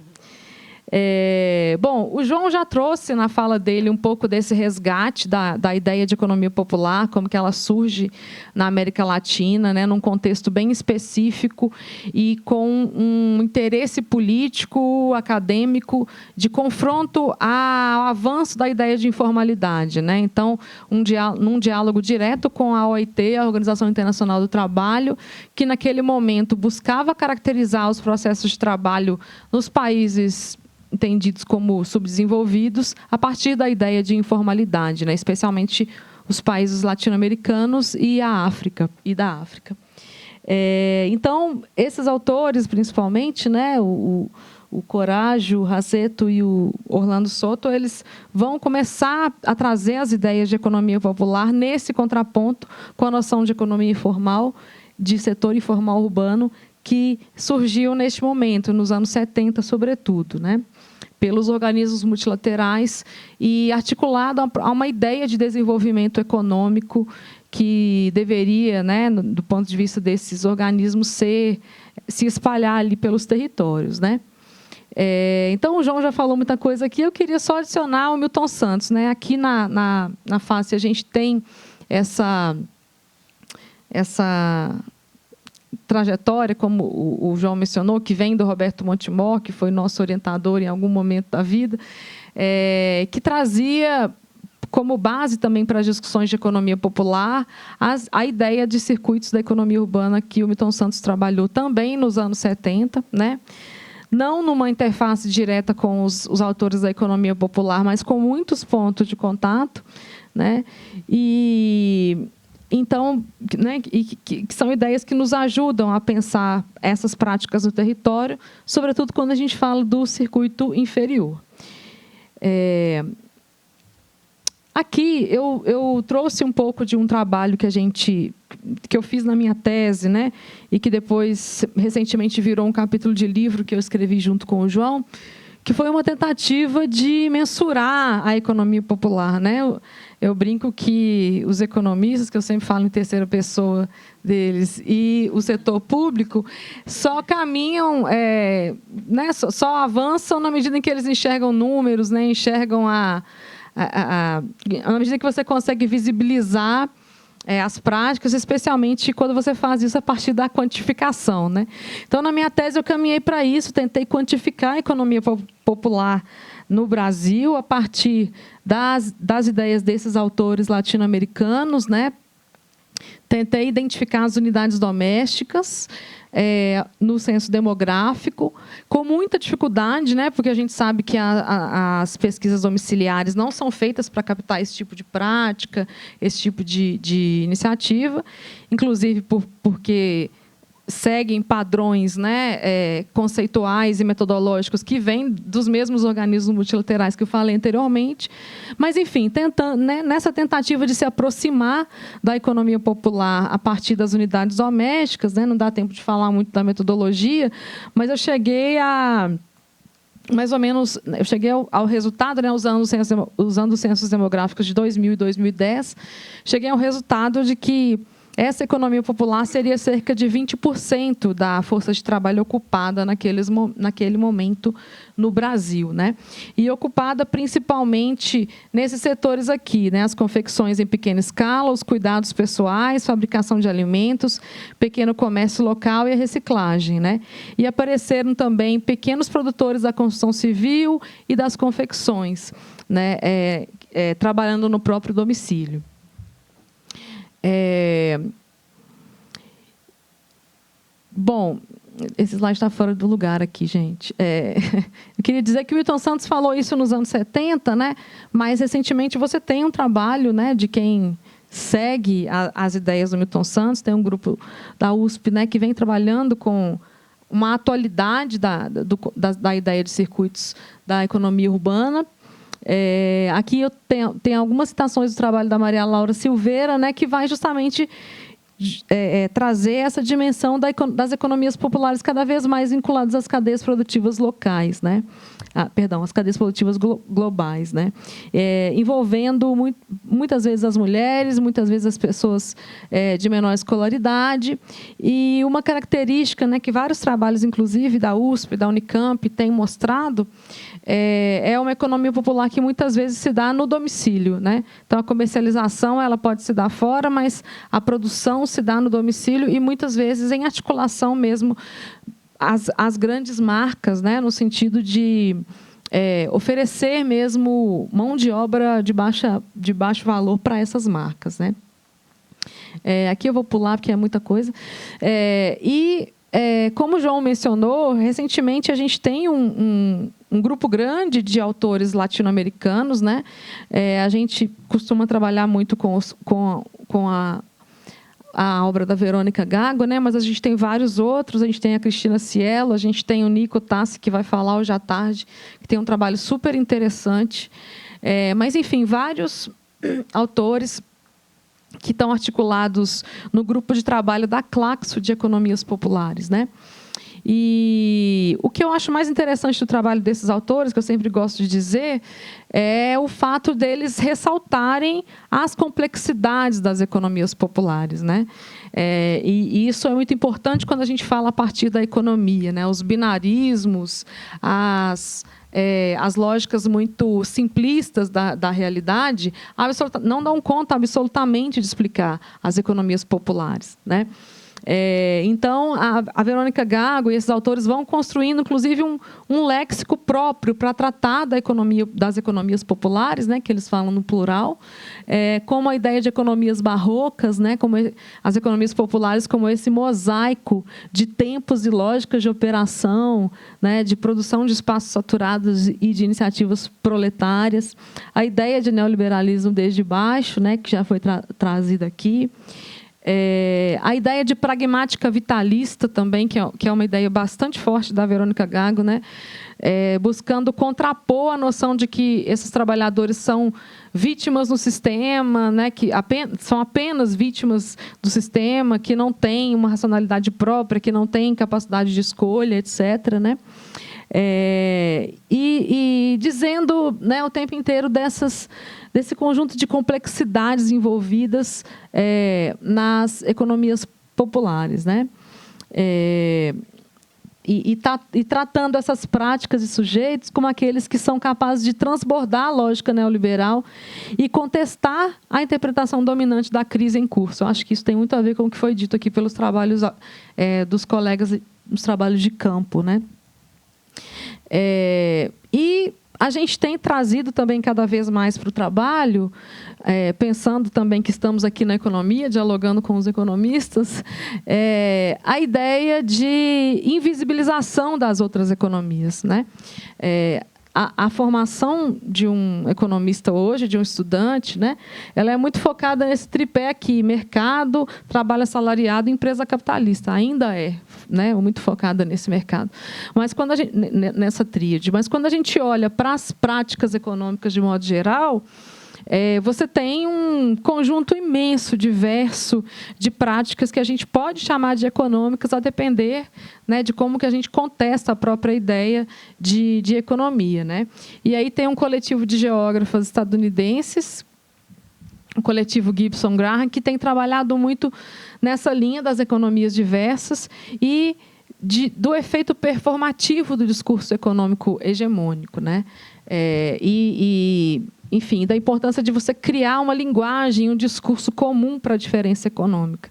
Bom, o João já trouxe na fala dele um pouco desse resgate da ideia de economia popular, como que ela surge na América Latina, né, num contexto bem específico e com um interesse político, acadêmico, de confronto ao avanço da ideia de informalidade, né? Então, num diálogo direto com a OIT, a Organização Internacional do Trabalho, que naquele momento buscava caracterizar os processos de trabalho nos países entendidos como subdesenvolvidos, a partir da ideia de informalidade, né? Especialmente os países latino-americanos e da África. Então, esses autores, principalmente, né, o o Coraggio, o Raceto e o Orlando Soto, eles vão começar a trazer as ideias de economia popular nesse contraponto com a noção de economia informal, de setor informal urbano, que surgiu neste momento, nos anos 70, sobretudo, né? Pelos organismos multilaterais e articulado a uma ideia de desenvolvimento econômico que deveria, né, do ponto de vista desses organismos, se espalhar ali pelos territórios, né? Então, o João já falou muita coisa aqui, eu queria só adicionar o Milton Santos, né? Aqui na face a gente tem essa trajetória, como o João mencionou, que vem do Roberto Montemor, que foi nosso orientador em algum momento da vida, que trazia como base também para as discussões de economia popular a ideia de circuitos da economia urbana que o Milton Santos trabalhou também nos anos 70, né? Não numa interface direta com os autores da economia popular, mas com muitos pontos de contato, né? E então, né, que são ideias que nos ajudam a pensar essas práticas no território, sobretudo quando a gente fala do circuito inferior. Aqui eu trouxe um pouco de um trabalho que eu fiz na minha tese, né, e que depois recentemente virou um capítulo de livro que eu escrevi junto com o João, que foi uma tentativa de mensurar a economia popular, né? Eu brinco que os economistas, que eu sempre falo em terceira pessoa deles, e o setor público só caminham, né, só avançam na medida em que eles enxergam números, né, enxergam na medida que você consegue visibilizar as práticas, especialmente quando você faz isso a partir da quantificação, né? Então, na minha tese, eu caminhei para isso, tentei quantificar a economia popular no Brasil a partir das ideias desses autores latino-americanos, né? Tentei identificar as unidades domésticas no censo demográfico, com muita dificuldade, né, porque a gente sabe que as pesquisas domiciliares não são feitas para captar esse tipo de prática, esse tipo de iniciativa, inclusive porque seguem padrões, né, conceituais e metodológicos que vêm dos mesmos organismos multilaterais que eu falei anteriormente. Mas, enfim, nessa tentativa de se aproximar da economia popular a partir das unidades domésticas, né, não dá tempo de falar muito da metodologia, mas eu cheguei mais ou menos, eu cheguei ao resultado, né, usando os censos demográficos de 2000 e 2010, cheguei ao resultado de que essa economia popular seria cerca de 20% da força de trabalho ocupada naquele momento no Brasil, né? E ocupada principalmente nesses setores aqui, né? As confecções em pequena escala, os cuidados pessoais, fabricação de alimentos, pequeno comércio local e a reciclagem, né? E apareceram também pequenos produtores da construção civil e das confecções, né? Trabalhando no próprio domicílio. Bom, esse slide está fora do lugar aqui, gente. Eu queria dizer que o Milton Santos falou isso nos anos 70, né? Mas, recentemente, você tem um trabalho, né, de quem segue as ideias do Milton Santos, tem um grupo da USP, né, que vem trabalhando com uma atualidade da ideia de circuitos da economia urbana. Aqui eu tenho algumas citações do trabalho da Maria Laura Silveira, né, que vai justamente trazer essa dimensão das economias populares cada vez mais vinculadas às cadeias produtivas locais, né? Às cadeias produtivas globais, né? Envolvendo muitas vezes as mulheres, muitas vezes as pessoas de menor escolaridade. E uma característica, né, que vários trabalhos, inclusive da USP, da Unicamp, têm mostrado, é uma economia popular que muitas vezes se dá no domicílio, né? Então, a comercialização ela pode se dar fora, mas a produção se dá no domicílio e, muitas vezes, em articulação mesmo as grandes marcas, né? No sentido de oferecer mesmo mão de obra de baixo valor para essas marcas, né? Aqui eu vou pular, porque é muita coisa. Como o João mencionou, recentemente a gente tem um grupo grande de autores latino-americanos, né? A gente costuma trabalhar muito com a obra da Verônica Gago, né? Mas a gente tem vários outros, a gente tem a Cristina Cielo, a gente tem o Nico Tassi, que vai falar hoje à tarde, que tem um trabalho super interessante. Mas, enfim, vários autores que estão articulados no grupo de trabalho da Claxo de Economias Populares, né? E o que eu acho mais interessante do trabalho desses autores, que eu sempre gosto de dizer, é o fato deles ressaltarem as complexidades das economias populares, né? E isso é muito importante quando a gente fala a partir da economia, né? Os binarismos, as lógicas muito simplistas da realidade não dão conta absolutamente de explicar as economias populares, né? Então, a Verônica Gago e esses autores vão construindo, inclusive, um léxico próprio para tratar das economias populares, né, que eles falam no plural, como a ideia de economias barrocas, né, como as economias populares, como esse mosaico de tempos e lógicas de operação, né, de produção de espaços saturados e de iniciativas proletárias, a ideia de neoliberalismo desde baixo, né, que já foi trazida aqui. A ideia de pragmática vitalista também, que é uma ideia bastante forte da Verônica Gago, né? Buscando contrapor a noção de que esses trabalhadores são vítimas no sistema, né? Que são apenas vítimas do sistema, que não têm uma racionalidade própria, que não têm capacidade de escolha, etc., né? E dizendo, né, o tempo inteiro desse conjunto de complexidades envolvidas nas economias populares, né? E tratando essas práticas e sujeitos como aqueles que são capazes de transbordar a lógica neoliberal e contestar a interpretação dominante da crise em curso. Eu acho que isso tem muito a ver com o que foi dito aqui pelos trabalhos dos colegas nos trabalhos de campo, né? E a gente tem trazido também cada vez mais para o trabalho, pensando também que estamos aqui na economia, dialogando com os economistas, a ideia de invisibilização das outras economias, né? A formação de um economista hoje, de um estudante, né, ela é muito focada nesse tripé aqui: mercado, trabalho assalariado e empresa capitalista. Ainda né, muito focada nesse mercado. Mas quando nessa tríade. Mas quando a gente olha para as práticas econômicas de modo geral, você tem um conjunto imenso, diverso, de práticas que a gente pode chamar de econômicas, a depender, né, de como que a gente contesta a própria ideia de economia, né? E aí tem um coletivo de geógrafas estadunidenses, o coletivo Gibson Graham, que tem trabalhado muito nessa linha das economias diversas e do efeito performativo do discurso econômico hegemônico, né? Enfim, da importância de você criar uma linguagem, um discurso comum para a diferença econômica,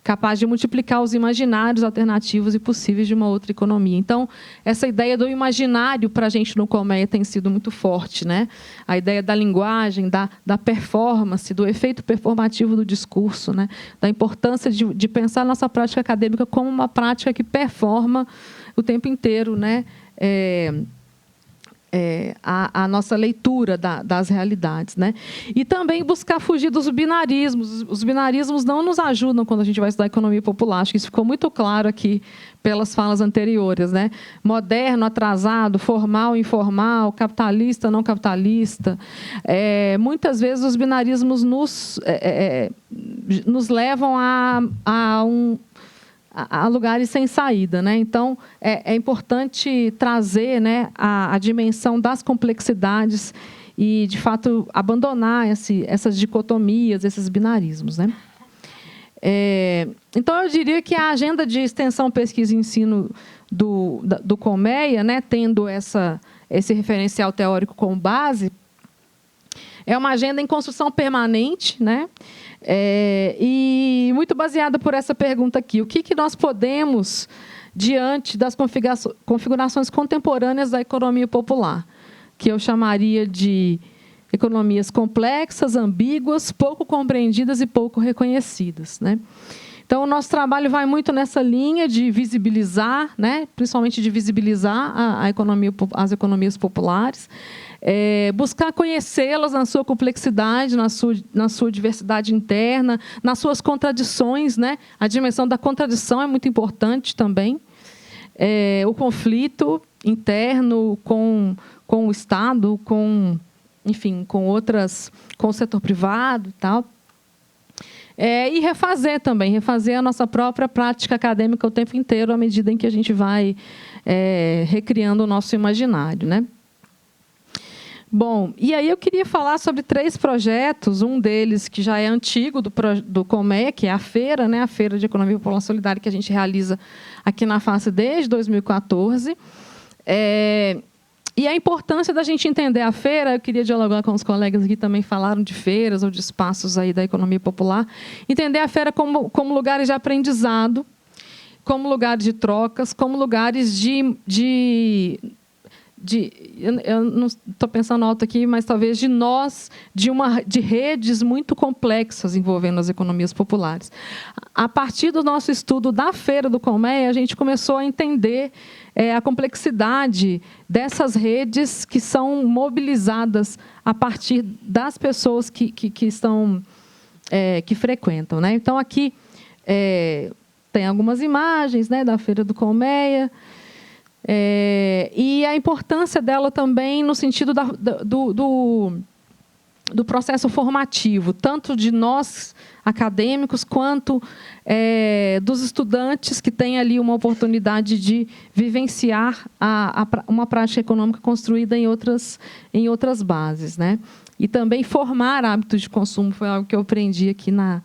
capaz de multiplicar os imaginários alternativos e possíveis de uma outra economia. Então, essa ideia do imaginário para a gente no Colmeia tem sido muito forte, né? A ideia da linguagem, da performance, do efeito performativo do discurso, né? Da importância de pensar a nossa prática acadêmica como uma prática que performa o tempo inteiro, né? A nossa leitura das realidades, né? E também buscar fugir dos binarismos. Os binarismos não nos ajudam quando a gente vai estudar economia popular. Acho que isso ficou muito claro aqui pelas falas anteriores, né? Moderno, atrasado, formal, informal, capitalista, não capitalista. Muitas vezes os binarismos nos levam a lugares sem saída, né? Então, é importante trazer, né, a dimensão das complexidades e, de fato, abandonar essas dicotomias, esses binarismos, né? Então, eu diria que a agenda de extensão, pesquisa e ensino do Colmeia, né, tendo esse referencial teórico como base, é uma agenda em construção permanente, né? E muito baseada por essa pergunta aqui: o que nós podemos, diante das configurações contemporâneas da economia popular, que eu chamaria de economias complexas, ambíguas, pouco compreendidas e pouco reconhecidas, né? Então, o nosso trabalho vai muito nessa linha de visibilizar, né, principalmente de visibilizar as economias populares, buscar conhecê-las na sua complexidade, na sua diversidade interna, nas suas contradições, né? A dimensão da contradição é muito importante também. O conflito interno com o Estado, enfim, com o setor privado e tal. E refazer a nossa própria prática acadêmica o tempo inteiro, à medida em que a gente vai recriando o nosso imaginário, né? Bom, e aí eu queria falar sobre 3 projetos, um deles que já é antigo, do Colmeia, que é a feira, né? A Feira de Economia Popular Solidária, que a gente realiza aqui na FACE desde 2014. E a importância da gente entender a feira, eu queria dialogar com os colegas que também falaram de feiras ou de espaços aí da economia popular, entender a feira como lugares de aprendizado, como lugares de trocas, como lugares eu não estou pensando alto aqui, mas talvez de redes muito complexas envolvendo as economias populares. A partir do nosso estudo da Feira do Colmeia, a gente começou a entender a complexidade dessas redes que são mobilizadas a partir das pessoas que frequentam, né? Então, aqui tem algumas imagens, né, da Feira do Colmeia, e a importância dela também no sentido do processo formativo, tanto de nós acadêmicos quanto dos estudantes que têm ali uma oportunidade de vivenciar uma prática econômica construída em outras bases, né? E também formar hábitos de consumo, foi algo que eu aprendi aqui na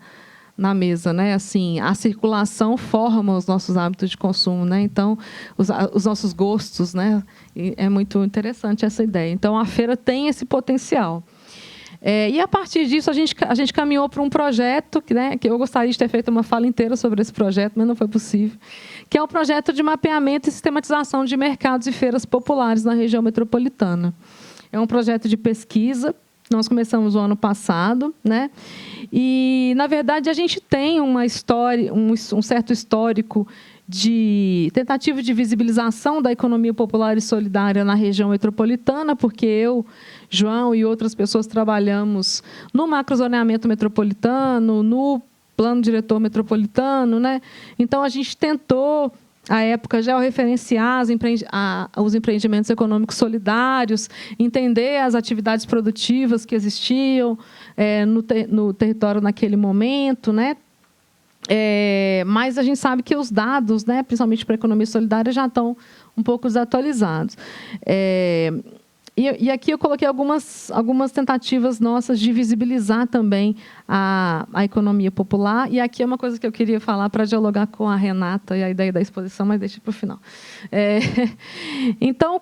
mesa, né? Assim, a circulação forma os nossos hábitos de consumo, né? Então, os nossos gostos, né? E é muito interessante essa ideia. Então, a feira tem esse potencial. E, a partir disso, a gente caminhou para um projeto que eu gostaria de ter feito uma fala inteira sobre esse projeto, mas não foi possível, que é o projeto de mapeamento e sistematização de mercados e feiras populares na região metropolitana. É um projeto de pesquisa. Nós começamos o ano passado, né? E, na verdade, a gente tem uma história, um certo histórico de tentativa de visibilização da economia popular e solidária na região metropolitana, porque eu, João e outras pessoas trabalhamos no macrozoneamento metropolitano, no plano diretor metropolitano, né? Então, a gente tentou, à época, georreferenciar os empreendimentos econômicos solidários, entender as atividades produtivas que existiam no território naquele momento, né? Mas a gente sabe que os dados, né, principalmente para a economia solidária, já estão um pouco desatualizados. E aqui eu coloquei algumas tentativas nossas de visibilizar também a economia popular. E aqui é uma coisa que eu queria falar para dialogar com a Renata e a ideia da exposição, mas deixa para o final. Então,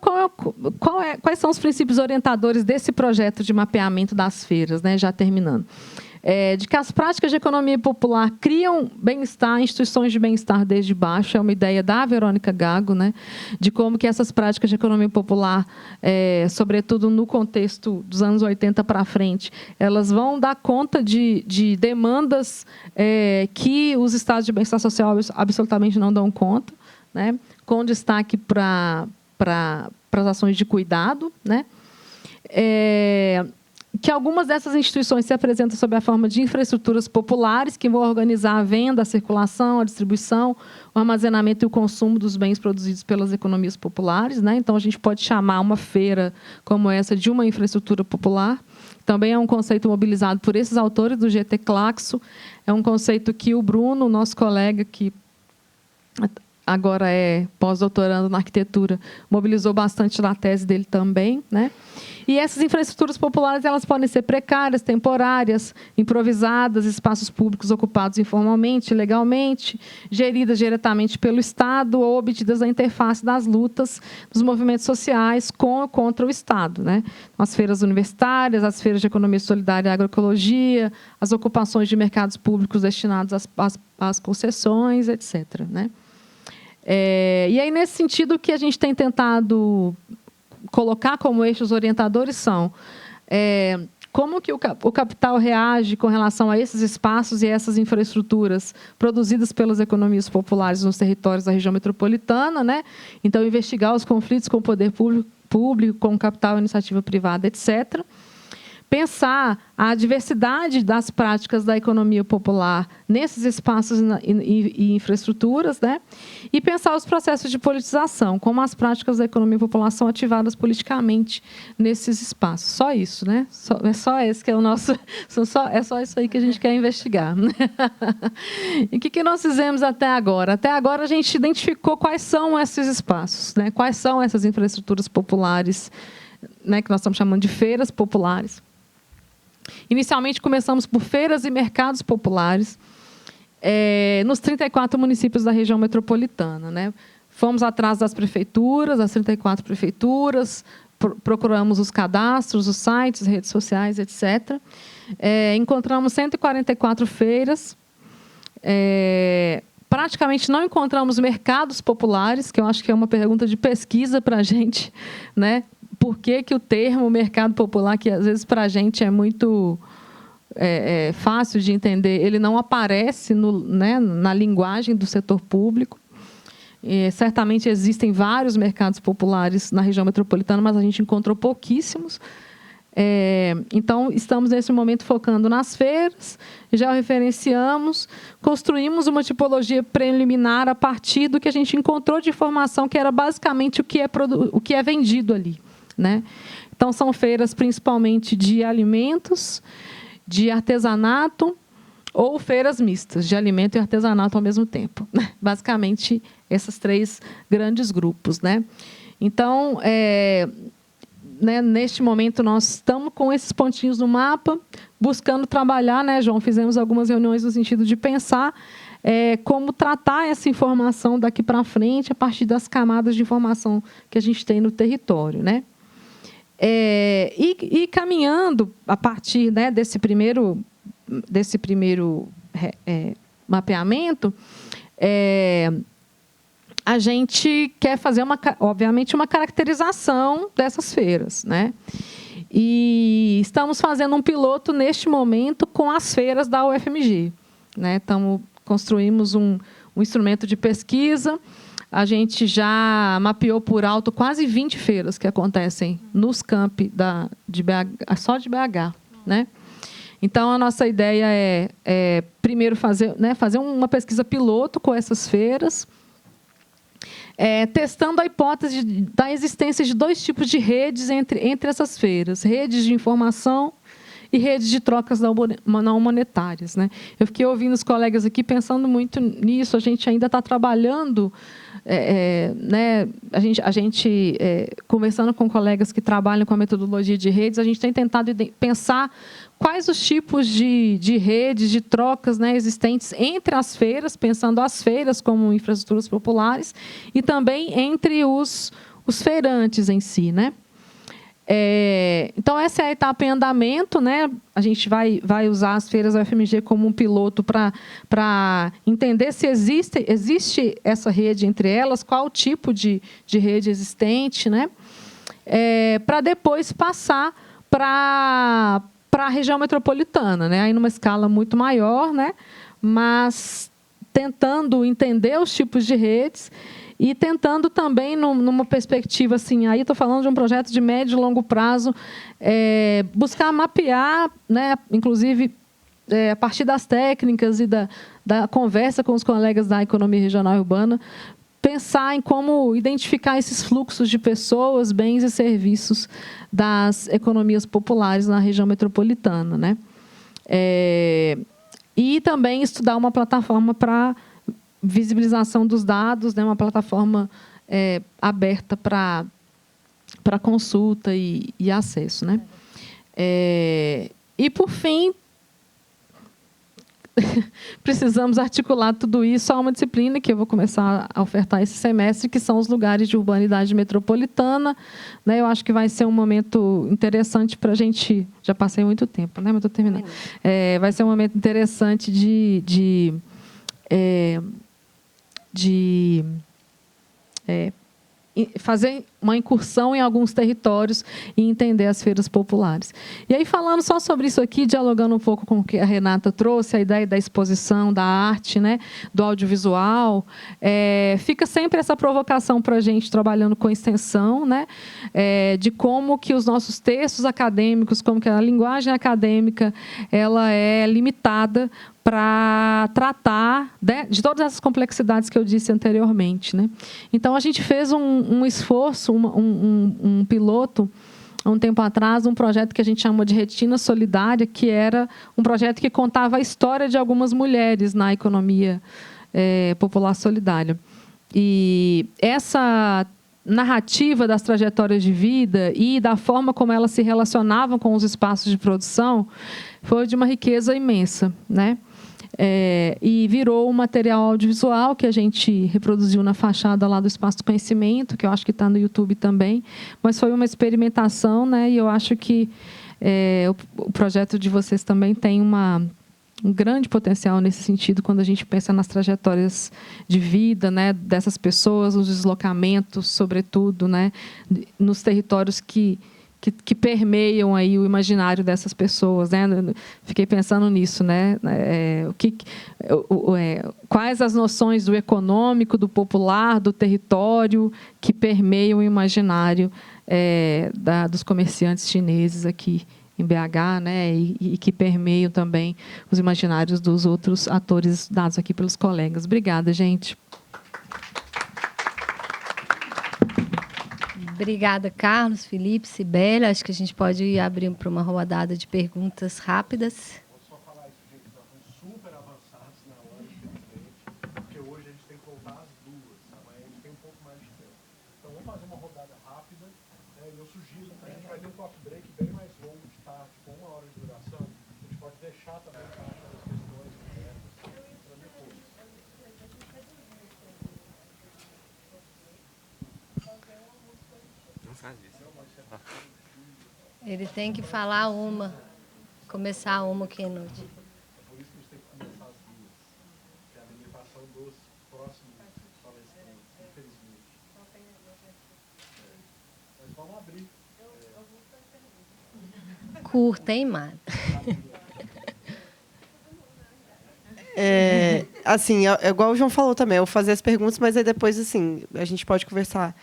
quais são os princípios orientadores desse projeto de mapeamento das feiras, né, já terminando? De que as práticas de economia popular criam bem-estar, instituições de bem-estar desde baixo, é uma ideia da Verônica Gago, né, de como que essas práticas de economia popular, sobretudo no contexto dos anos 80 para frente, elas vão dar conta de demandas que os estados de bem-estar social absolutamente não dão conta, né, com destaque para as ações de cuidado, né? Que algumas dessas instituições se apresentam sob a forma de infraestruturas populares que vão organizar a venda, a circulação, a distribuição, o armazenamento e o consumo dos bens produzidos pelas economias populares, né? Então, a gente pode chamar uma feira como essa de uma infraestrutura popular. Também é um conceito mobilizado por esses autores do GT Claxo. É um conceito que o Bruno, nosso colega, que agora é pós-doutorando na arquitetura, mobilizou bastante na tese dele também, né? E essas infraestruturas populares, elas podem ser precárias, temporárias, improvisadas, espaços públicos ocupados informalmente, ilegalmente, geridas diretamente pelo Estado ou obtidas na interface das lutas dos movimentos sociais com ou contra o Estado, né? As feiras universitárias, as feiras de economia solidária e agroecologia, as ocupações de mercados públicos destinados às concessões, etc., né? E aí, nesse sentido, o que a gente tem tentado colocar como eixos orientadores são como que o capital reage com relação a esses espaços e essas infraestruturas produzidas pelas economias populares nos territórios da região metropolitana, né? Então, investigar os conflitos com o poder público, com o capital e iniciativa privada, etc. Pensar a diversidade das práticas da economia popular nesses espaços e infraestruturas, né? E pensar os processos de politização, como as práticas da economia popular são ativadas politicamente nesses espaços. Só isso, né? É só esse que é o nosso... É só isso aí que a gente quer investigar. E o que nós fizemos até agora? Até agora a gente identificou quais são esses espaços, né? Quais são essas infraestruturas populares, né? Que nós estamos chamando de feiras populares. Inicialmente, começamos por feiras e mercados populares nos 34 municípios da região metropolitana, né? Fomos atrás das prefeituras, das 34 prefeituras, procuramos os cadastros, os sites, redes sociais, etc. Encontramos 144 feiras. Praticamente não encontramos mercados populares, que eu acho que é uma pergunta de pesquisa para a gente, né? Por que o termo mercado popular, que às vezes para a gente é muito fácil de entender, ele não aparece na linguagem do setor público. Certamente existem vários mercados populares na região metropolitana, mas a gente encontrou pouquíssimos. Então, estamos nesse momento focando nas feiras, já o referenciamos, construímos uma tipologia preliminar a partir do que a gente encontrou de informação, que era basicamente o que é vendido ali, né? Então, são feiras principalmente de alimentos, de artesanato ou feiras mistas, de alimento e artesanato ao mesmo tempo. Basicamente, esses 3 grandes grupos, né? Então, neste momento, nós estamos com esses pontinhos no mapa, buscando trabalhar, né, João? Fizemos algumas reuniões no sentido de pensar como tratar essa informação daqui para frente, a partir das camadas de informação que a gente tem no território, né? E caminhando a partir, né, desse primeiro mapeamento, a gente quer fazer, obviamente, uma caracterização dessas feiras, né? E estamos fazendo um piloto, neste momento, com as feiras da UFMG, né? Construímos um instrumento de pesquisa. A gente já mapeou por alto quase 20 feiras que acontecem nos campi de BH, só de BH, né? Então, a nossa ideia primeiro, fazer uma pesquisa piloto com essas feiras, testando a hipótese da existência de 2 tipos de redes entre essas feiras, redes de informação e redes de trocas não monetárias, né? Eu fiquei ouvindo os colegas aqui pensando muito nisso. A gente ainda está trabalhando, né? A gente conversando com colegas que trabalham com a metodologia de redes, a gente tem tentado pensar quais os tipos de redes, de trocas, né, existentes entre as feiras, pensando as feiras como infraestruturas populares, e também entre os feirantes em si, né? Então, essa é a etapa em andamento, né? A gente vai usar as feiras da UFMG como um piloto para entender se existe essa rede entre elas, qual o tipo de rede existente, né? Para depois passar para a região metropolitana, né? Aí numa escala muito maior, né? Mas tentando entender os tipos de redes e tentando também, numa perspectiva assim, aí estou falando de um projeto de médio e longo prazo, buscar mapear, né, inclusive, a partir das técnicas e da conversa com os colegas da economia regional e urbana, pensar em como identificar esses fluxos de pessoas, bens e serviços das economias populares na região metropolitana, né? E também estudar uma plataforma para visibilização dos dados, né, uma plataforma aberta para consulta e acesso, né? E, por fim, precisamos articular tudo isso a uma disciplina que eu vou começar a ofertar esse semestre, que são os lugares de urbanidade metropolitana, né? Eu acho que vai ser um momento interessante para a gente... Já passei muito tempo, né? Mas estou terminando. Vai ser um momento interessante de fazer uma incursão em alguns territórios e entender as feiras populares. E aí, falando só sobre isso aqui, dialogando um pouco com o que a Renata trouxe, a ideia da exposição, da arte, né, do audiovisual, fica sempre essa provocação para a gente, trabalhando com extensão, né, de como que os nossos textos acadêmicos, como que a linguagem acadêmica ela é limitada para tratar de todas essas complexidades que eu disse anteriormente, né? Então, a gente fez um esforço, um piloto, há um tempo atrás, um projeto que a gente chama de Retina Solidária, que era um projeto que contava a história de algumas mulheres na economia popular solidária. E essa narrativa das trajetórias de vida e da forma como elas se relacionavam com os espaços de produção foi de uma riqueza imensa, né? E virou um material audiovisual que a gente reproduziu na fachada lá do Espaço do Conhecimento, que eu acho que está no YouTube também, mas foi uma experimentação, né? E eu acho que o projeto de vocês também tem um grande potencial nesse sentido, quando a gente pensa nas trajetórias de vida, né, dessas pessoas, os deslocamentos, sobretudo, né, nos territórios que permeiam aí o imaginário dessas pessoas, né? Fiquei pensando nisso, né? Quais as noções do econômico, do popular, do território que permeiam o imaginário dos comerciantes chineses aqui em BH, né? E que permeiam também os imaginários dos outros atores dados aqui pelos colegas. Obrigada, gente. Obrigada, Carlos, Felipe, Cibele. Acho que a gente pode abrir para uma rodada de perguntas rápidas. Vou só falar isso, gente. Nós estamos super avançados na hora, infelizmente, porque hoje a gente tem que voltar às 2. Amanhã a gente tem um pouco mais de tempo. Então, vamos fazer uma rodada rápida. E eu sugiro, a gente vai ter um coffee break bem mais longo, de tá, tipo 1 hora de duração. A gente pode deixar também para achar as questões para depois. Ele tem que falar começar uma keynote. É por isso que a gente tem que começar as 2, que é a limitação dos próximos palestrantes, infelizmente. Mas vamos abrir. Curta, hein, Mara? Assim, igual o João falou também, eu vou fazer as perguntas, mas aí depois assim, a gente pode conversar.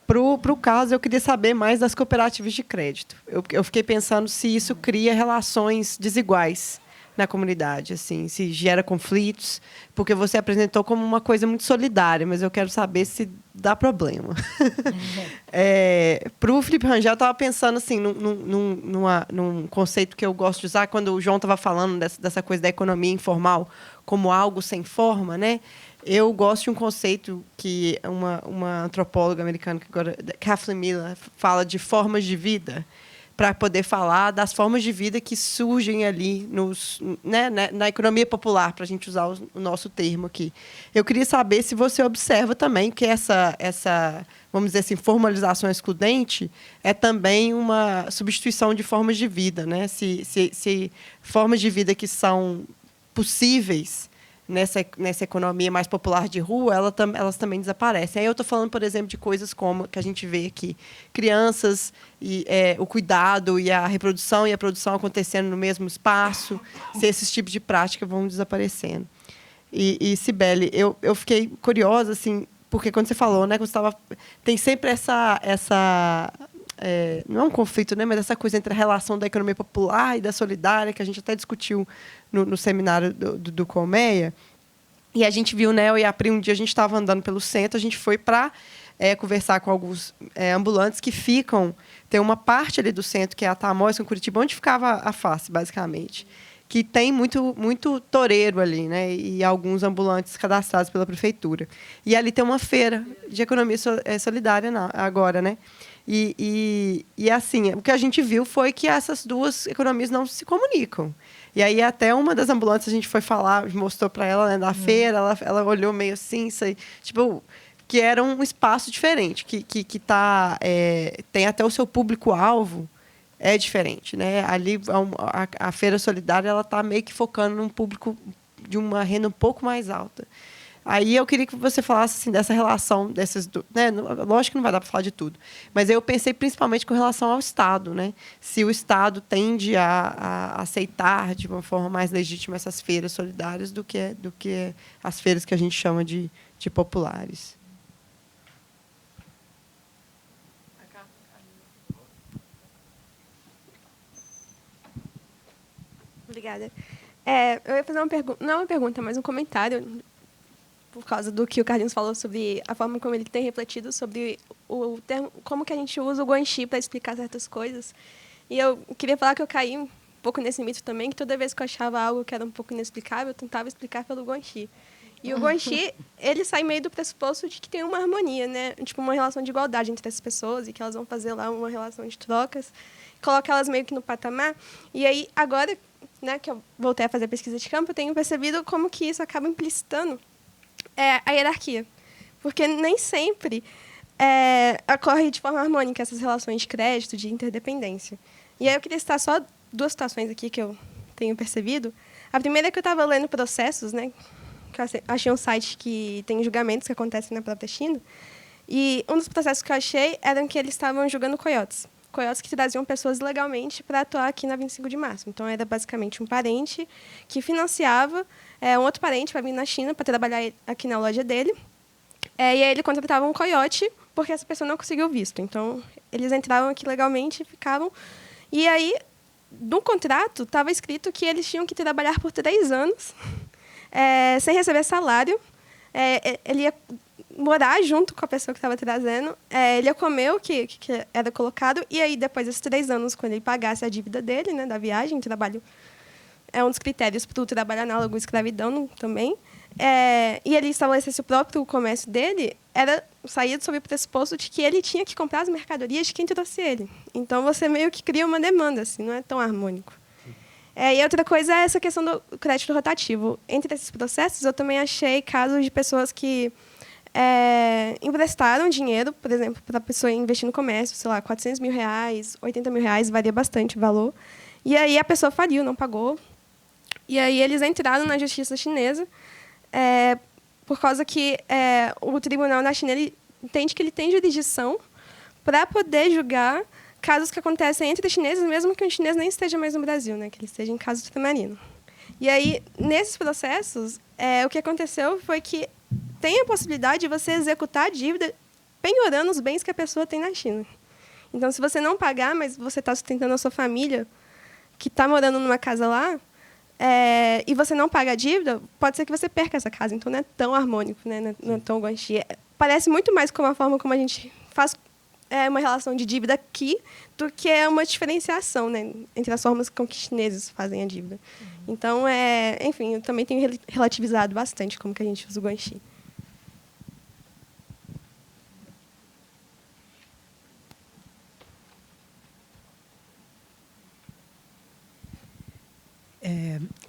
Para o caso, eu queria saber mais das cooperativas de crédito. Eu fiquei pensando se isso cria relações desiguais na comunidade, assim, se gera conflitos, porque você apresentou como uma coisa muito solidária, mas eu quero saber se dá problema. Para o Felipe Rangel, eu estava pensando assim, num conceito que eu gosto de usar, quando o João estava falando dessa coisa da economia informal como algo sem forma, né? Eu gosto de um conceito que uma antropóloga americana, que agora, Kathleen Miller, fala de formas de vida, para poder falar das formas de vida que surgem ali na economia popular, para a gente usar o nosso termo aqui. Eu queria saber se você observa também que essa vamos dizer assim, formalização excludente é também uma substituição de formas de vida, né? Se formas de vida que são possíveis nessa economia mais popular de rua, elas também desaparecem. Aí eu estou falando, por exemplo, de coisas como que a gente vê aqui, crianças e o cuidado e a reprodução e a produção acontecendo no mesmo espaço, se esses tipos de prática vão desaparecendo. E Cibele, eu fiquei curiosa, assim, porque quando você falou, né, tem sempre essa não é um conflito, né, mas essa coisa entre a relação da economia popular e da solidária, que a gente até discutiu no seminário do Colmeia. E a gente viu, né, eu e a Pri, um dia a gente estava andando pelo centro, a gente foi para conversar com alguns ambulantes que tem uma parte ali do centro, que é a Tamoios, com Curitiba, onde ficava a face, basicamente, que tem muito toureiro ali, né, e alguns ambulantes cadastrados pela prefeitura. E ali tem uma feira de economia solidária agora, né? E assim, o que a gente viu foi que essas duas economias não se comunicam. E aí até uma das ambulantes a gente foi falar, mostrou para ela, né, na feira, ela olhou meio assim, tipo, que era um espaço diferente, que tem até o seu público-alvo é diferente, né? Ali a Feira Solidária ela está meio que focando num público de uma renda um pouco mais alta. Aí eu queria que você falasse assim, dessa relação, né? Lógico que não vai dar para falar de tudo, mas eu pensei principalmente com relação ao Estado, né? Se o Estado tende a aceitar de uma forma mais legítima essas feiras solidárias do que as feiras que a gente chama de populares. Obrigada. Eu ia fazer uma pergunta, não uma pergunta, mas um comentário, por causa do que o Carlinhos falou sobre a forma como ele tem refletido sobre o termo, como que a gente usa o guanxi para explicar certas coisas. E eu queria falar que eu caí um pouco nesse mito também, que toda vez que eu achava algo que era um pouco inexplicável, eu tentava explicar pelo guanxi. E o guanxi, ele sai meio do pressuposto de que tem uma harmonia, né? Tipo, uma relação de igualdade entre as pessoas e que elas vão fazer lá uma relação de trocas, coloca elas meio que no patamar. E aí, agora, né, que eu voltei a fazer pesquisa de campo, eu tenho percebido como que isso acaba implicitando a hierarquia. Porque nem sempre ocorre de forma harmônica essas relações de crédito, de interdependência. E aí eu queria citar só 2 situações aqui que eu tenho percebido. A primeira é que eu estava lendo processos, né, que eu achei um site que tem julgamentos que acontecem na própria China, e um dos processos que eu achei eram que eles estavam julgando coiotes que traziam pessoas ilegalmente para atuar aqui na 25 de março. Então, era basicamente um parente que financiava um outro parente para vir na China para trabalhar aqui na loja dele. E aí ele contratava um coiote porque essa pessoa não conseguiu visto. Então, eles entravam aqui legalmente e ficavam. E aí, no contrato, estava escrito que eles tinham que trabalhar por 3 anos sem receber salário. Ele ia morar junto com a pessoa que estava trazendo. Ele ia comer o que era colocado. E aí, depois desses 3 anos, quando ele pagasse a dívida dele, né, da viagem, trabalho é um dos critérios para o trabalho análogo à escravidão também. E ele estabelecesse o próprio comércio dele, era sair sob o pressuposto de que ele tinha que comprar as mercadorias de quem trouxe ele. Então, você meio que cria uma demanda, assim, não é tão harmônico. E outra coisa é essa questão do crédito rotativo. Entre esses processos, eu também achei casos de pessoas que emprestaram dinheiro, por exemplo, para a pessoa investir no comércio, sei lá, 400 mil reais, 80 mil reais, varia bastante o valor. E aí a pessoa faliu, não pagou. E aí eles entraram na justiça chinesa por causa que o tribunal na China ele entende que ele tem jurisdição para poder julgar casos que acontecem entre chineses, mesmo que o chinês nem esteja mais no Brasil, né, que ele esteja em caso ultramarino. E aí, nesses processos, o que aconteceu foi que tem a possibilidade de você executar a dívida penhorando os bens que a pessoa tem na China. Então, se você não pagar, mas você está sustentando a sua família, que está morando numa casa lá, e você não paga a dívida, pode ser que você perca essa casa. Então, não é tão harmônico, né? Não é tão guanxi. Parece muito mais com a forma como a gente faz uma relação de dívida aqui do que uma diferenciação, né, entre as formas com que os chineses fazem a dívida. Então, enfim, eu também tenho relativizado bastante como que a gente usa o guanxi.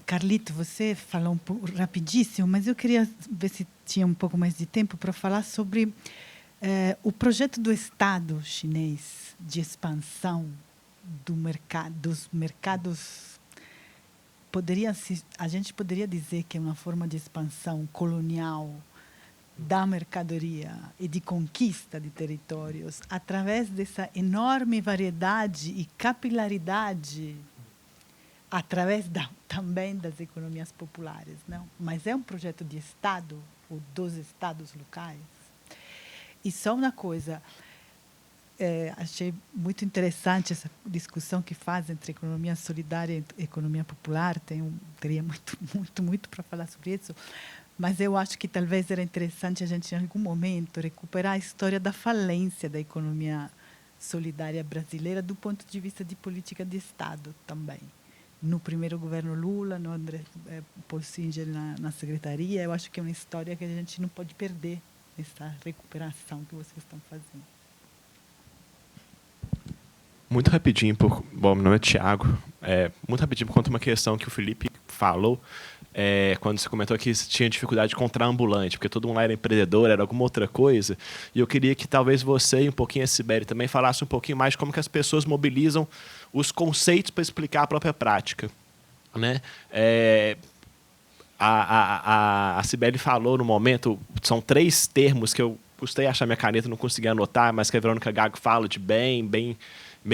Carlito, você falou um pouco rapidíssimo, mas eu queria ver se tinha um pouco mais de tempo para falar sobre o projeto do Estado chinês de expansão dos mercados. A gente poderia dizer que é uma forma de expansão colonial da mercadoria e de conquista de territórios através dessa enorme variedade e capilaridade através também das economias populares, não? Mas é um projeto de Estado ou dos Estados locais. E só uma coisa, achei muito interessante essa discussão que faz entre economia solidária e economia popular. Teria muito para falar sobre isso, mas eu acho que talvez era interessante a gente, em algum momento, recuperar a história da falência da economia solidária brasileira do ponto de vista de política de Estado também. No primeiro governo Lula, no André Paul Singer na secretaria, eu acho que é uma história que a gente não pode perder, essa recuperação que vocês estão fazendo. Muito rapidinho, bom, meu nome é Thiago. Muito rapidinho, por conta de uma questão que o Felipe falou, quando você comentou que tinha dificuldade de encontrar ambulante, porque todo mundo lá era empreendedor, era alguma outra coisa. E eu queria que talvez você e um pouquinho a Sibeli também falasse um pouquinho mais de como que as pessoas mobilizam os conceitos para explicar a própria prática, né? A Cibele falou no momento, são 3 termos que eu custei achar minha caneta, não consegui anotar, mas que a Verônica Gago fala de bem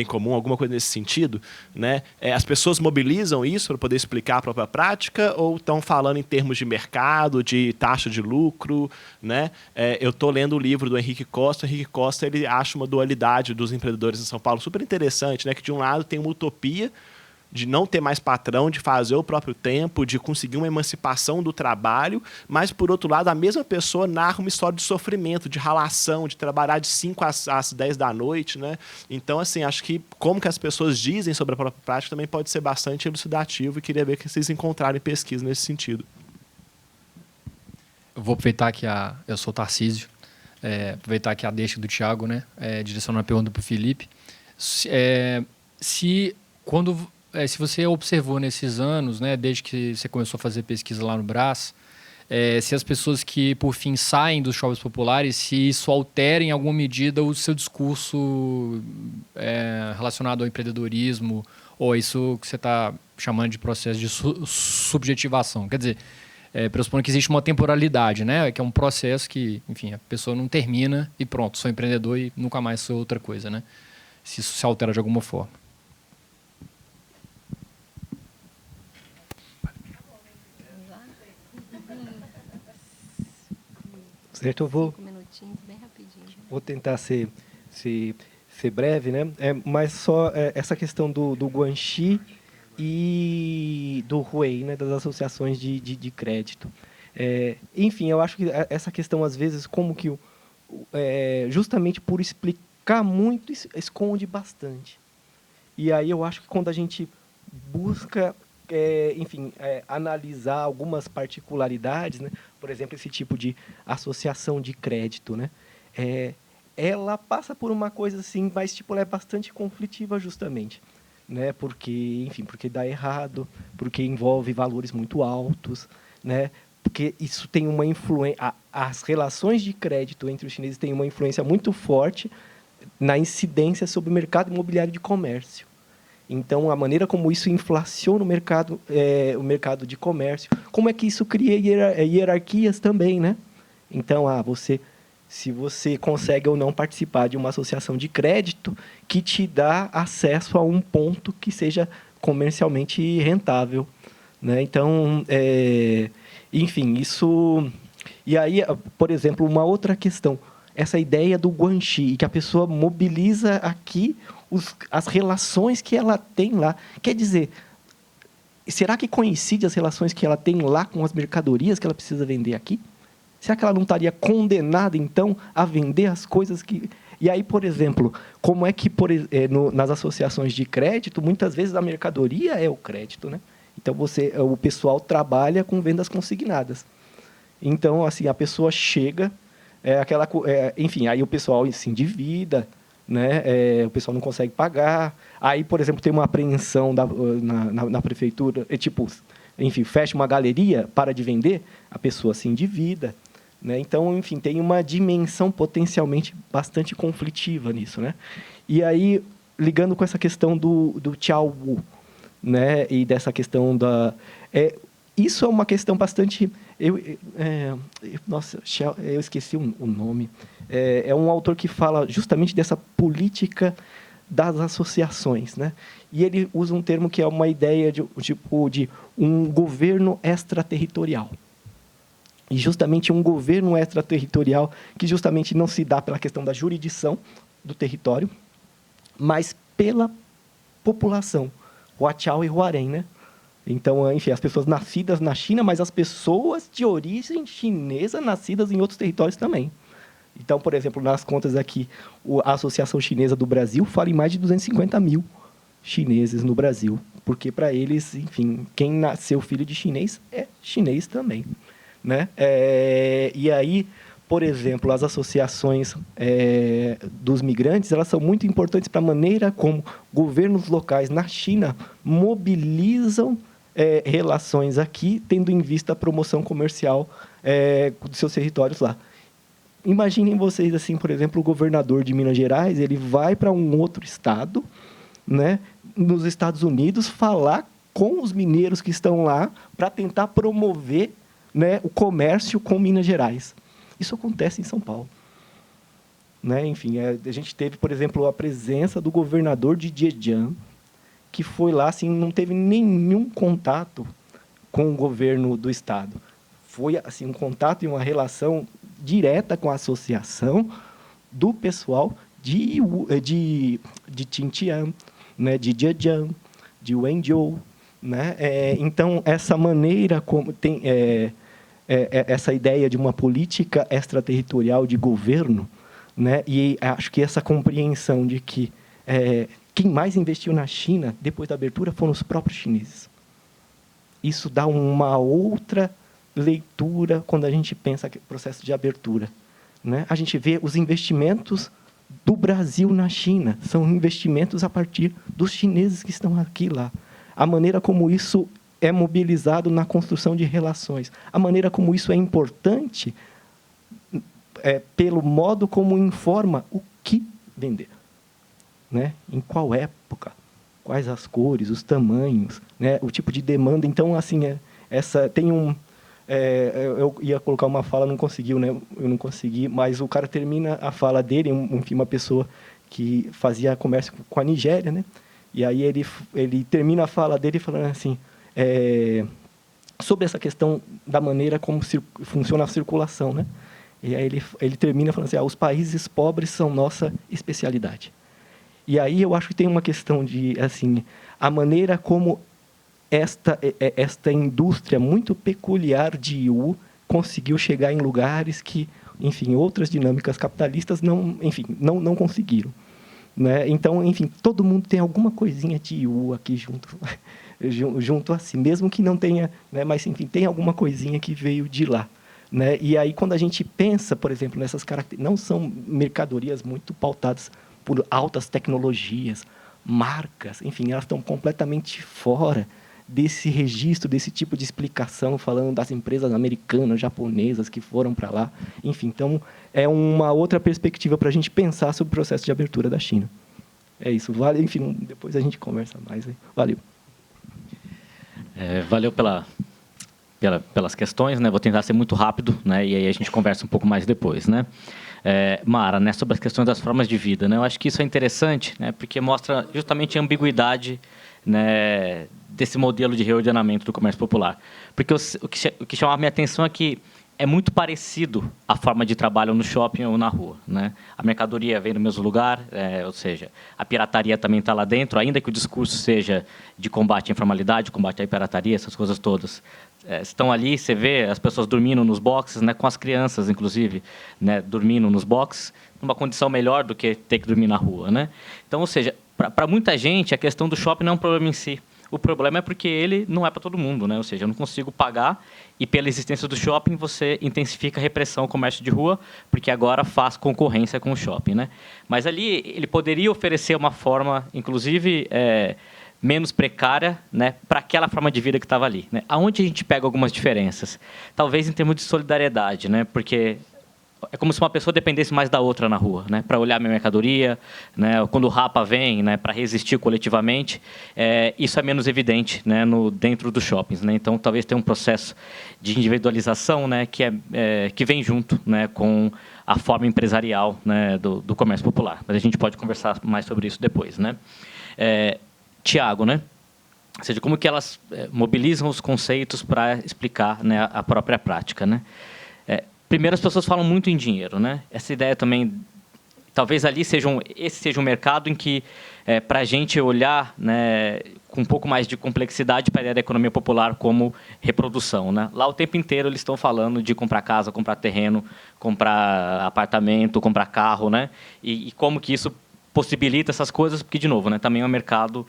comum, alguma coisa nesse sentido, né? As pessoas mobilizam isso para poder explicar a própria prática ou estão falando em termos de mercado, de taxa de lucro, né? Eu estou lendo o livro do Henrique Costa. O Henrique Costa, ele acha uma dualidade dos empreendedores em São Paulo super interessante, né? Que de um lado tem uma utopia de não ter mais patrão, de fazer o próprio tempo, de conseguir uma emancipação do trabalho, mas, por outro lado, a mesma pessoa narra uma história de sofrimento, de ralação, de trabalhar de 5 às 10 da noite, né? Então, assim, acho que como que as pessoas dizem sobre a própria prática também pode ser bastante elucidativo e queria ver que vocês encontrarem pesquisa nesse sentido. Eu vou aproveitar que eu sou o Tarcísio, aproveitar que a deixa do Thiago, né? Direcionando a pergunta para o Felipe. Se você observou nesses anos, né, desde que você começou a fazer pesquisa lá no Brás, se as pessoas que, por fim, saem dos shoppings populares, se isso altera em alguma medida o seu discurso relacionado ao empreendedorismo, ou isso que você está chamando de processo de subjetivação. Quer dizer, pressupondo que existe uma temporalidade, né, que é um processo que, enfim, a pessoa não termina e pronto, sou empreendedor e nunca mais sou outra coisa, né? Se isso se altera de alguma forma. Certo, eu vou 5 minutinhos, bem rapidinho. Vou tentar ser breve, né? Mas só essa questão do Guanxi e do Huey, né? Das associações de crédito. Enfim, eu acho que essa questão, às vezes, como que justamente por explicar muito, esconde bastante. E aí eu acho que quando a gente busca analisar algumas particularidades, né? Por exemplo, esse tipo de associação de crédito, né? Ela passa por uma coisa assim, mas tipo, ela é bastante conflitiva justamente, né? Porque dá errado, porque envolve valores muito altos, né? Porque isso tem uma influência, as relações de crédito entre os chineses têm uma influência muito forte na incidência sobre o mercado imobiliário de comércio. Então, a maneira como isso inflaciona o mercado de comércio, como é que isso cria hierarquias também, né? Então, se você consegue ou não participar de uma associação de crédito que te dá acesso a um ponto que seja comercialmente rentável, né? Então, enfim, isso... E aí, por exemplo, uma outra questão, essa ideia do Guanxi, que a pessoa mobiliza aqui as relações que ela tem lá. Quer dizer, será que coincide as relações que ela tem lá com as mercadorias que ela precisa vender aqui? Será que ela não estaria condenada, então, a vender as coisas que... E aí, por exemplo, como é que nas associações de crédito, muitas vezes a mercadoria é o crédito, né? Então, o pessoal trabalha com vendas consignadas. Então, assim, a pessoa chega, enfim, aí o pessoal se endivida, né? O pessoal não consegue pagar. Aí, por exemplo, tem uma apreensão na prefeitura, enfim, fecha uma galeria, para de vender, a pessoa se endivida, né? Então, enfim, tem uma dimensão potencialmente bastante conflitiva nisso, né? E aí, ligando com essa questão do Tchau Wu, né? E dessa questão isso é uma questão bastante... Nossa, eu esqueci o nome. É um autor que fala justamente dessa política das associações, né? E ele usa um termo que é uma ideia de um governo extraterritorial. E justamente um governo extraterritorial que justamente não se dá pela questão da jurisdição do território, mas pela população, Huachao e Huarém, né? Então, enfim, as pessoas nascidas na China, mas as pessoas de origem chinesa nascidas em outros territórios também. Então, por exemplo, nas contas aqui, a Associação Chinesa do Brasil fala em mais de 250 mil chineses no Brasil, porque para eles, enfim, quem nasceu filho de chinês é chinês também, né? E aí, por exemplo, as associações dos migrantes, elas são muito importantes para a maneira como governos locais na China mobilizam relações aqui, tendo em vista a promoção comercial dos seus territórios lá. Imaginem vocês, assim, por exemplo, o governador de Minas Gerais, ele vai para um outro estado, né, nos Estados Unidos, falar com os mineiros que estão lá para tentar promover, né, o comércio com Minas Gerais. Isso acontece em São Paulo. Né? Enfim, a gente teve, por exemplo, a presença do governador de Zhejiang, que foi lá, assim, não teve nenhum contato com o governo do estado. Foi assim, um contato e uma relação direta com a associação do pessoal de Xinjiang, né, de Zhejiang, de Wenzhou, né? Então, essa maneira como tem essa ideia de uma política extraterritorial de governo, né? E acho que essa compreensão de que quem mais investiu na China depois da abertura foram os próprios chineses. Isso dá uma outra leitura quando a gente pensa no processo de abertura, né? A gente vê os investimentos do Brasil na China, são investimentos a partir dos chineses que estão aqui lá. A maneira como isso é mobilizado na construção de relações, a maneira como isso é importante pelo modo como informa o que vender, né? Em qual época, quais as cores, os tamanhos, né? O tipo de demanda. Então, assim, tem um... eu ia colocar uma fala, não conseguiu, né? Eu não consegui, mas o cara termina a fala dele, enfim, uma pessoa que fazia comércio com a Nigéria, né? E aí ele termina a fala dele falando assim, sobre essa questão da maneira como funciona a circulação, né? E aí ele termina falando assim, os países pobres são nossa especialidade. E aí eu acho que tem uma questão de, assim, a maneira como esta indústria muito peculiar de Yiwu conseguiu chegar em lugares que, enfim, outras dinâmicas capitalistas não conseguiram, né? Então, enfim, todo mundo tem alguma coisinha de Yiwu aqui junto a si, mesmo que não tenha, né? Mas, enfim, tem alguma coisinha que veio de lá, né? E aí, quando a gente pensa, por exemplo, nessas características, não são mercadorias muito pautadas por altas tecnologias, marcas, enfim, elas estão completamente fora desse registro, desse tipo de explicação, falando das empresas americanas, japonesas que foram para lá. Enfim, então, é uma outra perspectiva para a gente pensar sobre o processo de abertura da China. É isso. Vale, enfim, depois a gente conversa mais. Valeu. Valeu pelas questões, né? Vou tentar ser muito rápido, né? E aí a gente conversa um pouco mais depois, né? Mara, né, sobre as questões das formas de vida, né? Eu acho que isso é interessante, né? Porque mostra justamente a ambiguidade, né, desse modelo de reordenamento do comércio popular. Porque o que chama a minha atenção é que é muito parecido a forma de trabalho no shopping ou na rua, né? A mercadoria vem no mesmo lugar, ou seja, a pirataria também está lá dentro, ainda que o discurso seja de combate à informalidade, combate à pirataria, essas coisas todas. Estão ali, você vê as pessoas dormindo nos boxes, né, com as crianças, inclusive, né, dormindo nos boxes, numa condição melhor do que ter que dormir na rua, né? Então, ou seja, para muita gente, a questão do shopping não é um problema em si. O problema é porque ele não é para todo mundo, né? Ou seja, eu não consigo pagar e, pela existência do shopping, você intensifica a repressão ao comércio de rua, porque agora faz concorrência com o shopping, né? Mas ali ele poderia oferecer uma forma, inclusive, menos precária, né, para aquela forma de vida que estava ali, né? Aonde a gente pega algumas diferenças? Talvez em termos de solidariedade, né? Porque é como se uma pessoa dependesse mais da outra na rua, né? Para olhar minha mercadoria, né? Quando o Rapa vem, né? Para resistir coletivamente, isso é menos evidente, né? Dentro dos shoppings, né? Então, talvez tenha um processo de individualização, né? Que vem junto, né? Com a forma empresarial, né? Do comércio popular. Mas a gente pode conversar mais sobre isso depois, né? Tiago, né? Ou seja, como que elas mobilizam os conceitos para explicar, né? A própria prática, né? Primeiro, as pessoas falam muito em dinheiro, né? Essa ideia também, talvez ali esse seja um mercado em que, para a gente olhar, né, com um pouco mais de complexidade para a ideia da economia popular como reprodução, né? Lá o tempo inteiro eles estão falando de comprar casa, comprar terreno, comprar apartamento, comprar carro, né? E como que isso possibilita essas coisas, porque, de novo, né, também é um mercado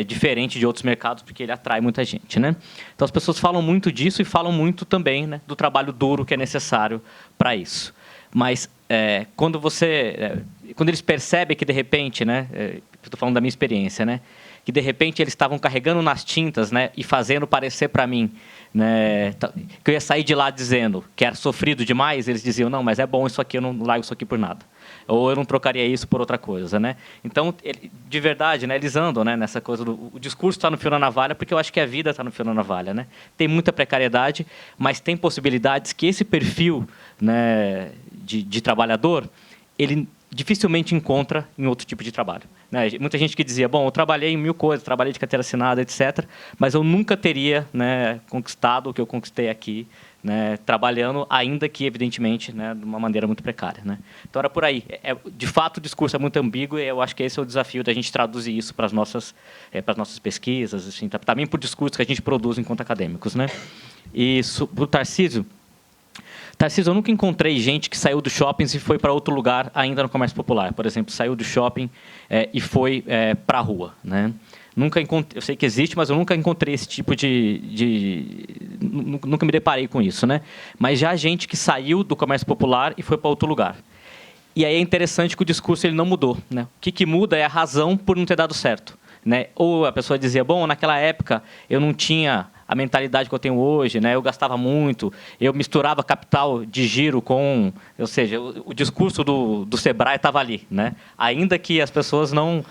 diferente de outros mercados, porque ele atrai muita gente, né? Então, as pessoas falam muito disso e falam muito também, né, do trabalho duro que é necessário para isso. Mas, quando eles percebem que, de repente, né, estou falando da minha experiência, né, que de repente eles estavam carregando nas tintas, né, e fazendo parecer para mim, né, que eu ia sair de lá dizendo que era sofrido demais, eles diziam, não, mas é bom isso aqui, eu não largo isso aqui por nada. Ou eu não trocaria isso por outra coisa, né? Então, de verdade, né, eles andam, né, nessa coisa o discurso está no fio da navalha, porque eu acho que a vida está no fio da navalha, né? Tem muita precariedade, mas tem possibilidades que esse perfil, né, de trabalhador, ele dificilmente encontra em outro tipo de trabalho, né? Muita gente que dizia, bom, eu trabalhei em 1000 coisas, trabalhei de carteira assinada, etc., mas eu nunca teria, né, conquistado o que eu conquistei aqui, né, trabalhando, ainda que, evidentemente, né, de uma maneira muito precária, né? Então, era por aí. De fato, o discurso é muito ambíguo e eu acho que esse é o desafio da gente traduzir isso para as nossas pesquisas, assim, também para o discurso que a gente produz enquanto acadêmicos, né? E para o Tarcísio, eu nunca encontrei gente que saiu dos shoppings e foi para outro lugar ainda no comércio popular. Por exemplo, saiu do shopping e foi para a rua, né? Nunca encontrei, eu sei que existe, mas eu nunca encontrei esse tipo nunca me deparei com isso, né? Mas já há gente que saiu do comércio popular e foi para outro lugar. E aí é interessante que o discurso ele não mudou, né? O que muda é a razão por não ter dado certo, né? Ou a pessoa dizia, bom, naquela época eu não tinha a mentalidade que eu tenho hoje, né? Eu gastava muito, eu misturava capital de giro com... Ou seja, o discurso do Sebrae estava ali, né? Ainda que as pessoas não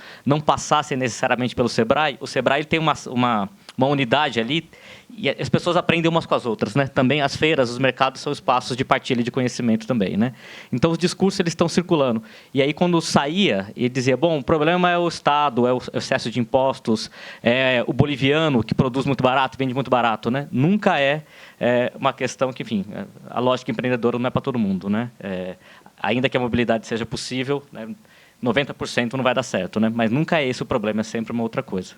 passassem necessariamente pelo Sebrae, o Sebrae tem uma unidade ali e as pessoas aprendem umas com as outras, né? Também as feiras, os mercados são espaços de partilha de conhecimento também, né? Então, os discursos eles estão circulando. E aí, quando saía, ele dizia, bom, o problema é o Estado, é o excesso de impostos, é o boliviano que produz muito barato, vende muito barato, né? Nunca é uma questão que, enfim, a lógica empreendedora não é para todo mundo, né? Ainda que a mobilidade seja possível, né, 90% não vai dar certo, né? Mas nunca é esse o problema, é sempre uma outra coisa.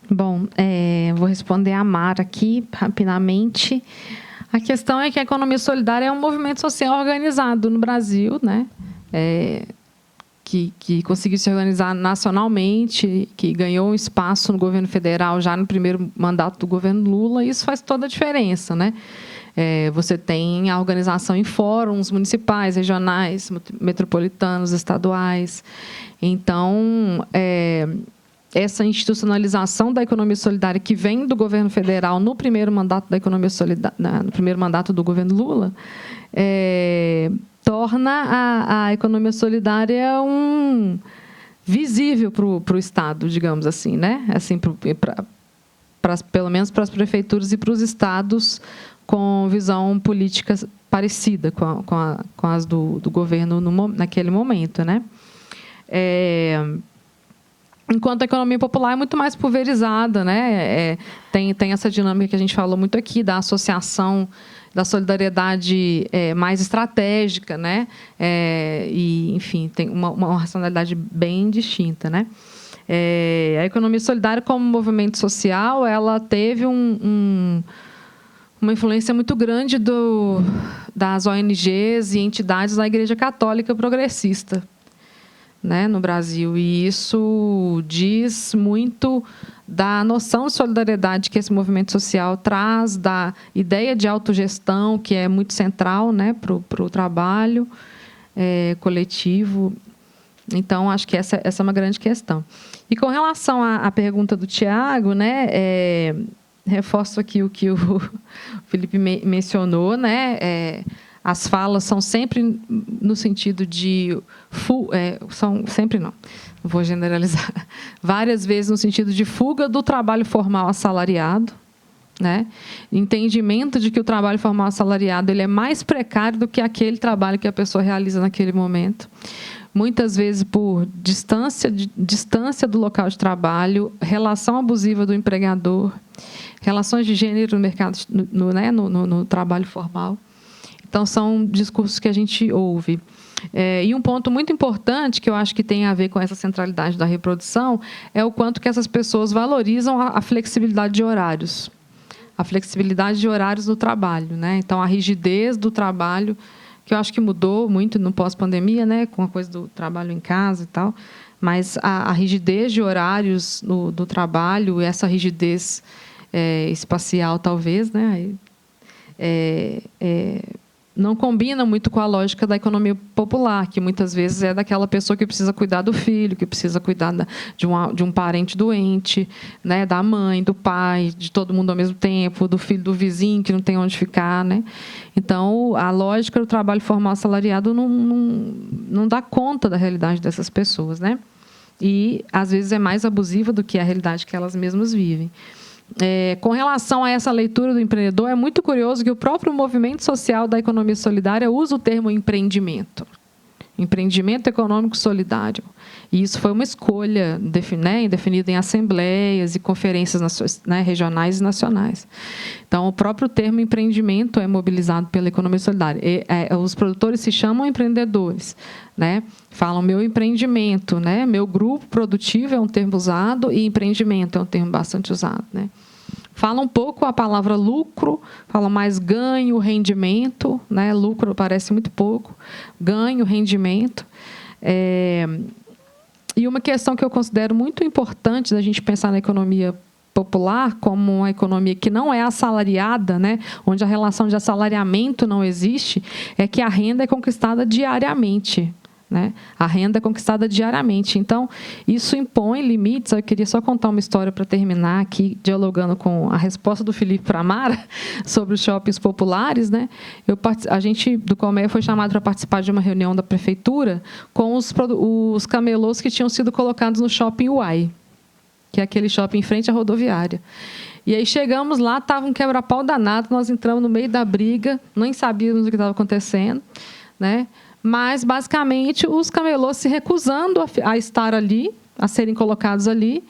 Bom, vou responder a Mara aqui, rapidamente. A questão é que a economia solidária é um movimento social organizado no Brasil, né? Que conseguiu se organizar nacionalmente, que ganhou um espaço no governo federal já no primeiro mandato do governo Lula, e isso faz toda a diferença, né? Você tem a organização em fóruns municipais, regionais, metropolitanos, estaduais. Então, essa institucionalização da economia solidária que vem do governo federal no primeiro mandato da economia solidária, no primeiro mandato do governo Lula, torna a economia solidária visível para o Estado, digamos assim, né? Assim, pelo menos para as prefeituras e para os estados com visão política parecida com as do governo naquele momento, né? Enquanto a economia popular é muito mais pulverizada, né? Tem essa dinâmica que a gente falou muito aqui, da associação, da solidariedade mais estratégica, né? E, enfim, tem uma racionalidade bem distinta, né? A economia solidária, como movimento social, ela teve uma influência muito grande das ONGs e entidades da Igreja Católica Progressista, né, no Brasil. E isso diz muito da noção de solidariedade que esse movimento social traz, da ideia de autogestão, que é muito central, né, para o trabalho coletivo. Então, acho que essa é uma grande questão. E com relação à pergunta do Tiago, né, reforço aqui o que o Felipe mencionou, né, as falas são sempre no sentido de... são sempre não vou generalizar. Várias vezes no sentido de fuga do trabalho formal assalariado, né? Entendimento de que o trabalho formal assalariado ele é mais precário do que aquele trabalho que a pessoa realiza naquele momento. Muitas vezes por distância do local de trabalho, relação abusiva do empregador, relações de gênero no mercado, no trabalho formal. Então, são discursos que a gente ouve. E um ponto muito importante, que eu acho que tem a ver com essa centralidade da reprodução, é o quanto que essas pessoas valorizam a flexibilidade de horários. A flexibilidade de horários no trabalho, né? Então, a rigidez do trabalho, que eu acho que mudou muito no pós-pandemia, né? Com a coisa do trabalho em casa e tal. Mas a rigidez de horários do trabalho, essa rigidez espacial, talvez, né? não combina muito com a lógica da economia popular, que muitas vezes é daquela pessoa que precisa cuidar do filho, que precisa cuidar de um parente doente, né, da mãe, do pai, de todo mundo ao mesmo tempo, do filho do vizinho que não tem onde ficar, né? Então, a lógica do trabalho formal assalariado não dá conta da realidade dessas pessoas, né? E, às vezes, é mais abusiva do que a realidade que elas mesmas vivem. Com relação a essa leitura do empreendedor, é muito curioso que o próprio movimento social da economia solidária usa o termo empreendimento. Empreendimento econômico solidário. E isso foi uma escolha definida em assembleias e conferências regionais e nacionais. Então, o próprio termo empreendimento é mobilizado pela economia solidária. Os produtores se chamam empreendedores, né? Falam meu empreendimento, né? Meu grupo produtivo é um termo usado e empreendimento é um termo bastante usado, né? Falam um pouco a palavra lucro, falam mais ganho, rendimento, né? Lucro parece muito pouco, ganho, rendimento. E uma questão que eu considero muito importante da gente pensar na economia popular como uma economia que não é assalariada, né, onde a relação de assalariamento não existe, é que a renda é conquistada diariamente. Né? A renda é conquistada diariamente. Então, isso impõe limites. Eu queria só contar uma história para terminar aqui, dialogando com a resposta do Felipe para a Mara sobre os shoppings populares. Né? A gente, do Colmeia, foi chamado para participar de uma reunião da prefeitura com os camelôs que tinham sido colocados no shopping Uai, que é aquele shopping em frente à rodoviária. E aí chegamos lá, estava um quebra-pau danado, nós entramos no meio da briga, nem sabíamos o que estava acontecendo, né? Mas, basicamente, os camelôs se recusando a estar ali, a serem colocados ali,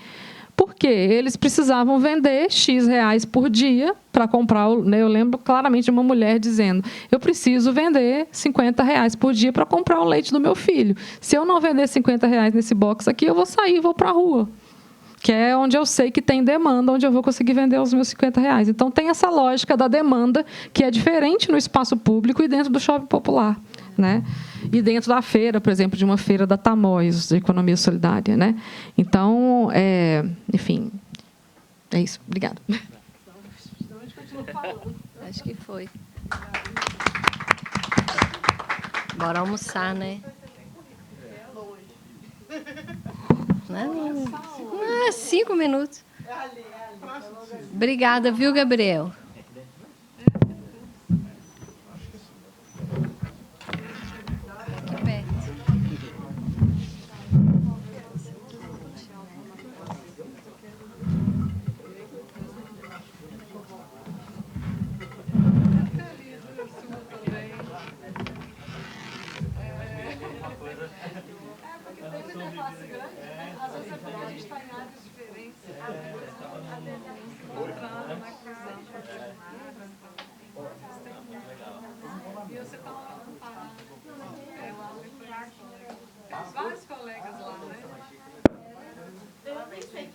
porque eles precisavam vender X reais por dia para comprar. Né? Eu lembro claramente de uma mulher dizendo, eu preciso vender 50 reais por dia para comprar o leite do meu filho. Se eu não vender 50 reais nesse box aqui, eu vou sair e vou para a rua. Que é onde eu sei que tem demanda, onde eu vou conseguir vender os meus 50 reais. Então, tem essa lógica da demanda, que é diferente no espaço público e dentro do shopping popular. Né? E dentro da feira, por exemplo, de uma feira da Tamoios, de economia solidária. Né? Então, enfim, é isso. Obrigada. Acho que foi. Bora almoçar, né? Não, 5 minutos. Obrigada, viu, Gabriel? Aqui perto. Vários colegas lá, né? Eu nem sei.